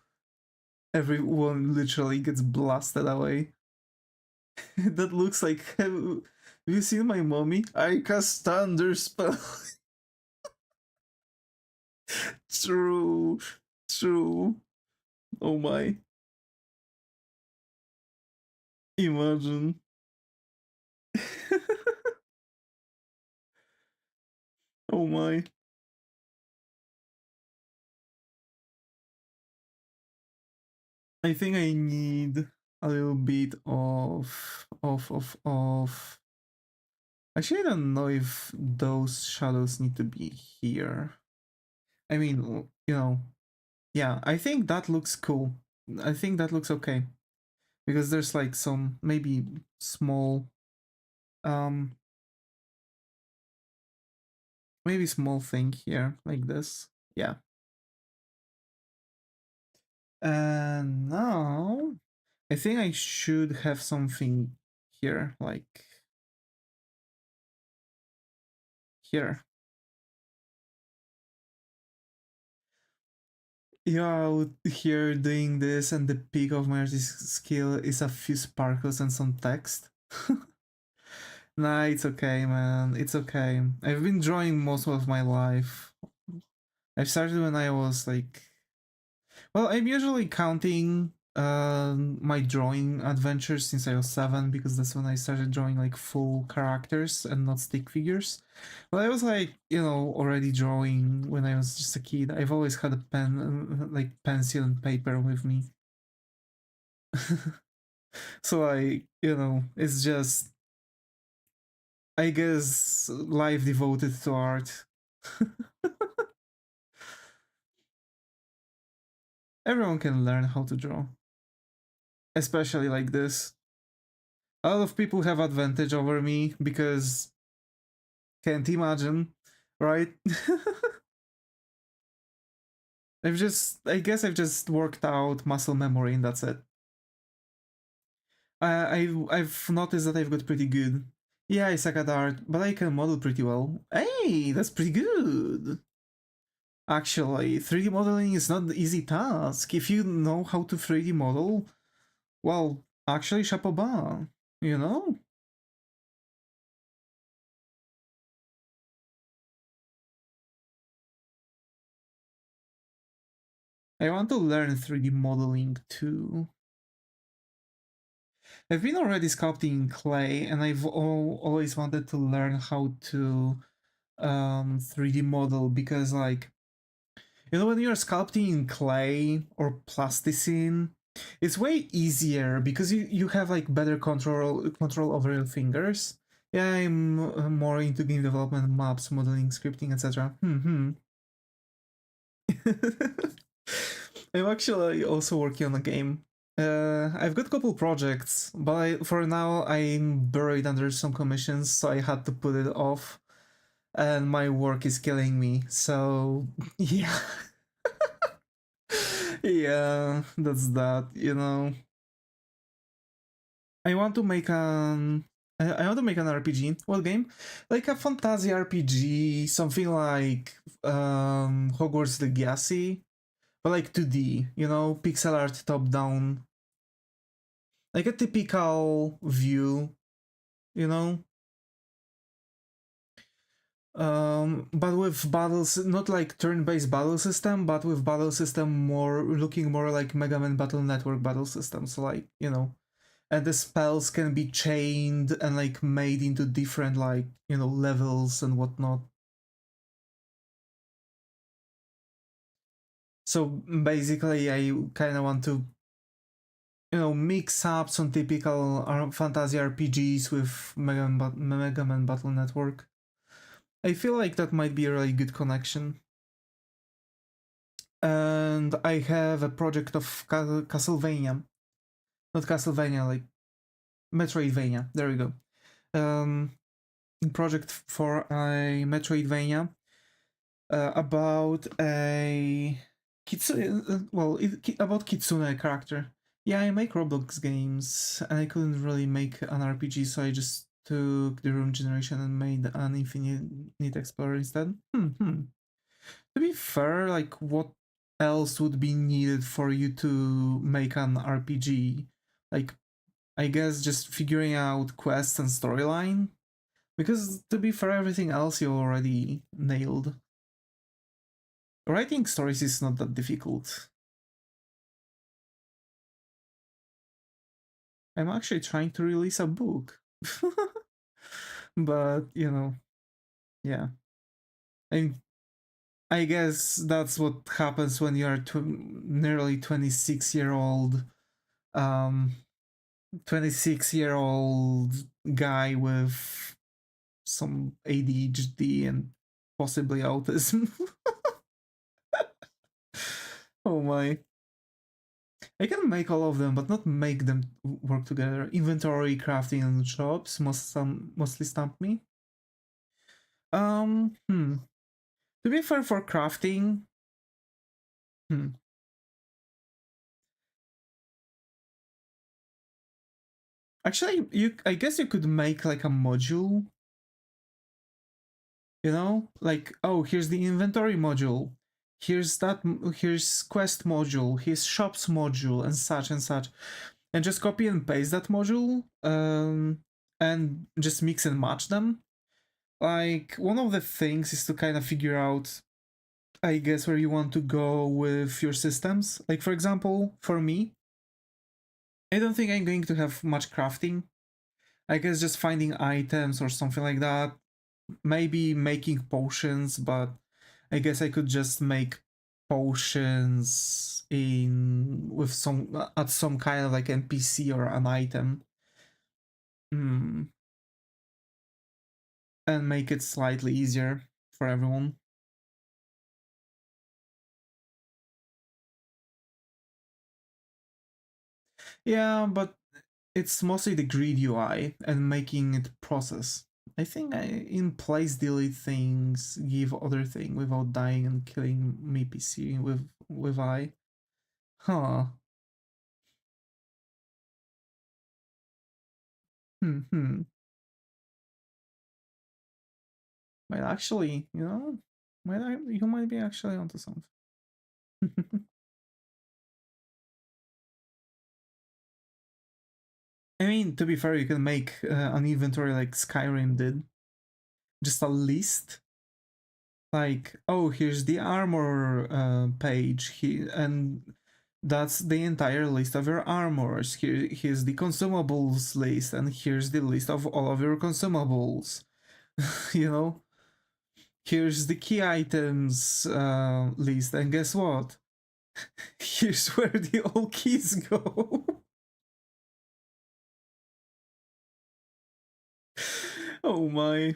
Everyone literally gets blasted away. That looks like. Have you seen my mommy? I cast thunder spell. True. Oh my. Imagine. Oh my. I think I need a little bit of. Actually, I don't know if those shadows need to be here. I mean, yeah, I think that looks cool. I think that looks okay. Because there's like some maybe small maybe small thing here like this. Yeah. And now I think I should have something here, like here. Yeah, out here doing this, and the peak of my artistic skill is a few sparkles and some text. Nah, it's okay, man. It's okay. I've been drawing most of my life. I started when I was like, well, I'm usually counting my drawing adventures since I was 7 because that's when I started drawing like full characters and not stick figures. But I was like, already drawing when I was just a kid. I've always had a pen, like pencil and paper with me. So it's just, I guess, life devoted to art. Everyone can learn how to draw, especially like this. A lot of people have advantage over me because can't imagine, right? I guess I've just worked out muscle memory and that's it. I've noticed that I've got pretty good. Yeah, I suck at art, but I can model pretty well. Hey, that's pretty good. Actually, 3D modeling is not an easy task. If you know how to 3D model, well, actually, chapeau bas, you know? I want to learn 3D modeling too. I've been already sculpting clay, and I've always wanted to learn how to 3D model because, like, when you're sculpting in clay or plasticine, it's way easier because you have like better control over your fingers. Yeah, I'm more into game development, maps, modeling, scripting, etc. I'm actually also working on a game. I've got a couple projects, but for now I'm buried under some commissions, so I had to put it off, and my work is killing me. So yeah, yeah, that's that. I want to make an I want to make an RPG. What game? Like a fantasy RPG, something like Hogwarts Legacy, but like 2D, pixel art top down, like a typical view, you know, but with battles, not like turn-based battle system, but with battle system more looking more like Mega Man Battle Network battle systems, like and the spells can be chained and like made into different like levels and whatnot. So basically, I kind of want to mix up some typical fantasy RPGs with Mega Man Battle Network. I feel like that might be a really good connection. And I have a project of Castlevania, not Castlevania, like Metroidvania. There we go. Project for a Metroidvania about a Kitsune. About Kitsune character. Yeah, I make Roblox games, and I couldn't really make an RPG, so I just took the room generation and made an Infinite Explorer instead. To be fair, like, what else would be needed for you to make an RPG? Like, I guess just figuring out quests and storyline? Because to be fair, everything else you already nailed. Writing stories is not that difficult. I'm actually trying to release a book. But, yeah. I I guess that's what happens when you're nearly 26-year-old 26-year-old guy with some ADHD and possibly autism. Oh my. I can make all of them, but not make them work together. Inventory, crafting, and shops mostly stump me. Um, hmm. To be fair, for crafting, hmm. Actually, I guess you could make like a module, you know, like, oh, here's the inventory module, here's here's quest module, here's shops module, and such, and just copy and paste that module, and just mix and match them. Like, one of the things is to kind of figure out, I guess, where you want to go with your systems. Like, for example, for me, I don't think I'm going to have much crafting. I guess just finding items or something like that. Maybe making potions, but I guess I could just make potions in with some at some kind of like NPC or an item. Hmm. And make it slightly easier for everyone. Yeah, but it's mostly the grid UI and making it process. I think in place delete things, give other thing without dying and killing me PC with I. Huh. Hmm. Might actually, you know, you might be actually onto something. I mean, to be fair, you can make an inventory like Skyrim did. Just a list. Like, oh, here's the armor page, and that's the entire list of your armors. Here's the consumables list, and here's the list of all of your consumables. You know, here's the key items list, and guess what? Here's where the old keys go. Oh my.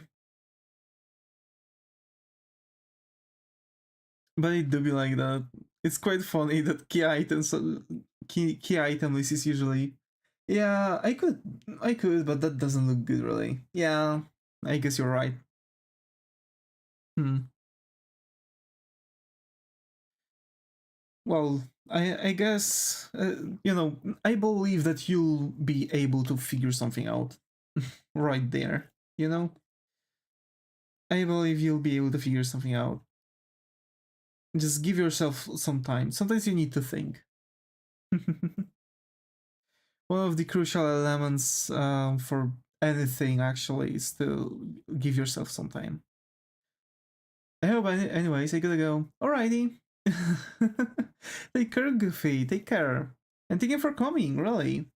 But it do be like that. It's quite funny that key item list is usually, yeah, I could, but that doesn't look good really. Yeah, I guess you're right. Hmm. Well, I guess you know, I believe that you'll be able to figure something out right there. You know, I believe you'll be able to figure something out. Just give yourself some time. Sometimes you need to think. One of the crucial elements for anything actually is to give yourself some time. I hope, anyways, I gotta go. Alrighty. Take care, Goofy. Take care. And thank you for coming, really.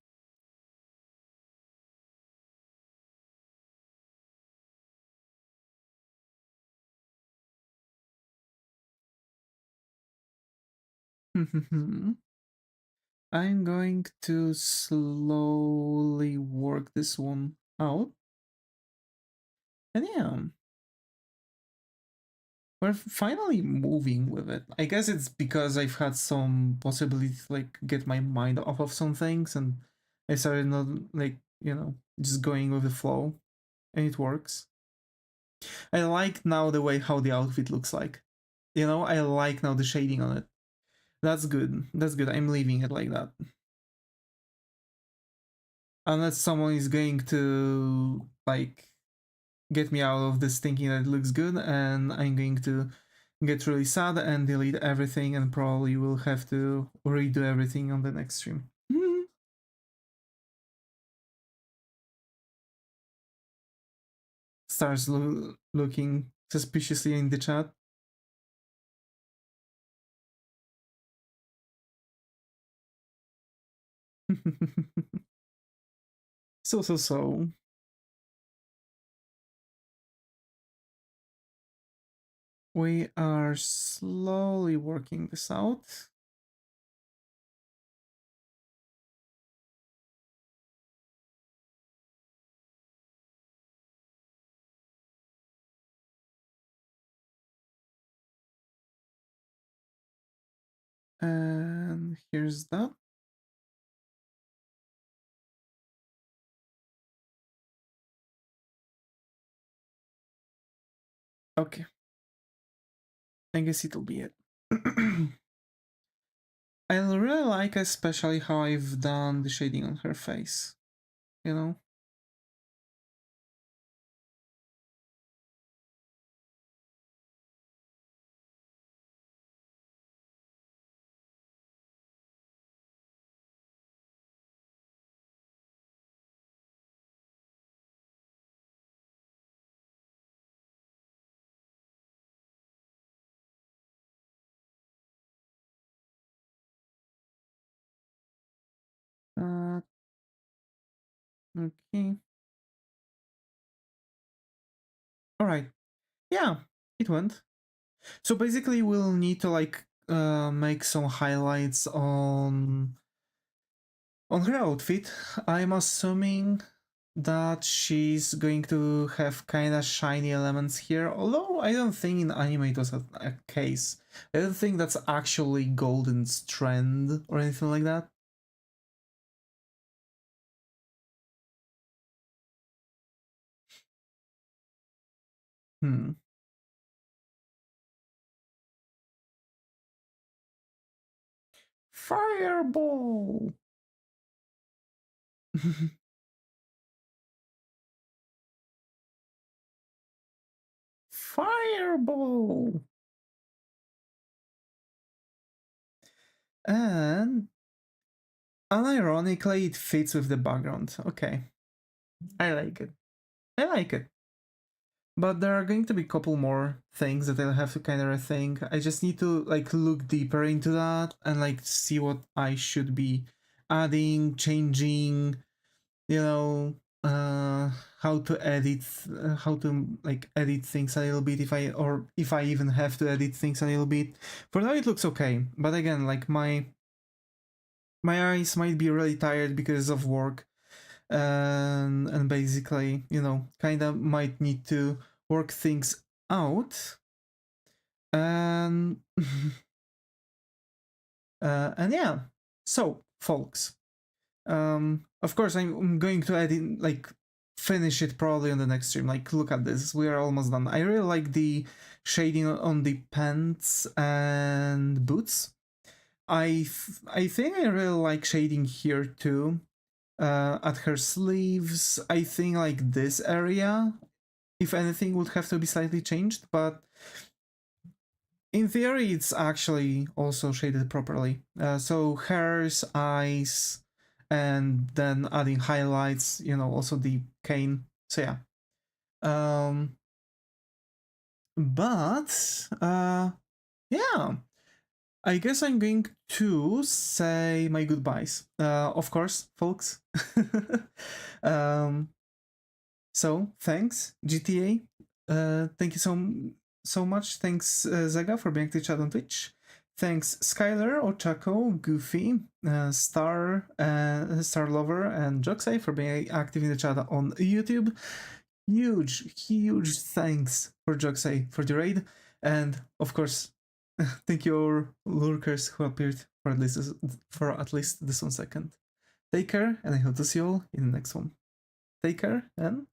I'm going to slowly work this one out. And yeah, we're finally moving with it. I guess it's because I've had some possibility to like get my mind off of some things, and I started not like, you know, just going with the flow, and it works. I like now the way how the outfit looks like. You know, I like now the shading on it. That's good. That's good. I'm leaving it like that. Unless someone is going to like get me out of this thinking that it looks good, and I'm going to get really sad and delete everything, and probably will have to redo everything on the next stream. Starts looking suspiciously in the chat. So. We are slowly working this out. And here's that. Okay. I guess it'll be it. I really like especially how I've done the shading on her face. you know? Uh, okay. Alright. Yeah, it went. So basically we'll need to like make some highlights on her outfit. I'm assuming that she's going to have kind of shiny elements here, although I don't think in anime it was a case. I don't think that's actually golden strand or anything like that. Hmm. Fireball! Fireball! And unironically, it fits with the background. Okay. I like it. I like it. But there are going to be a couple more things that I'll have to kind of rethink. I just need to like look deeper into that and like see what I should be adding, changing, you know, how to edit, how to like edit things a little bit if I even have to edit things a little bit. For now it looks okay, but again, like my eyes might be really tired because of work, and basically, you know, kind of might need to work things out. And and yeah, so folks, of course I'm going to edit, like finish it probably on the next stream. Like, look at this, we are almost done. I really like the shading on the pants and boots. I think I really like shading here too. At her sleeves, I think like this area, if anything, would have to be slightly changed, but in theory it's actually also shaded properly. So hairs, eyes, and then adding highlights, you know, also the cane. So yeah. Um, but yeah, I guess I'm going to say my goodbyes. Of course, folks. um, So thanks, GTA. Thank you so much. Thanks, Zega, for being active chat on Twitch. Thanks, Skylar, Ochako, Goofy, Star Lover, and Joxai for being active in the chat on YouTube. Huge thanks for Joxai for the raid, and of course, thank you all lurkers who appeared for at least this 1 second. Take care, and I hope to see you all in the next one. Take care, and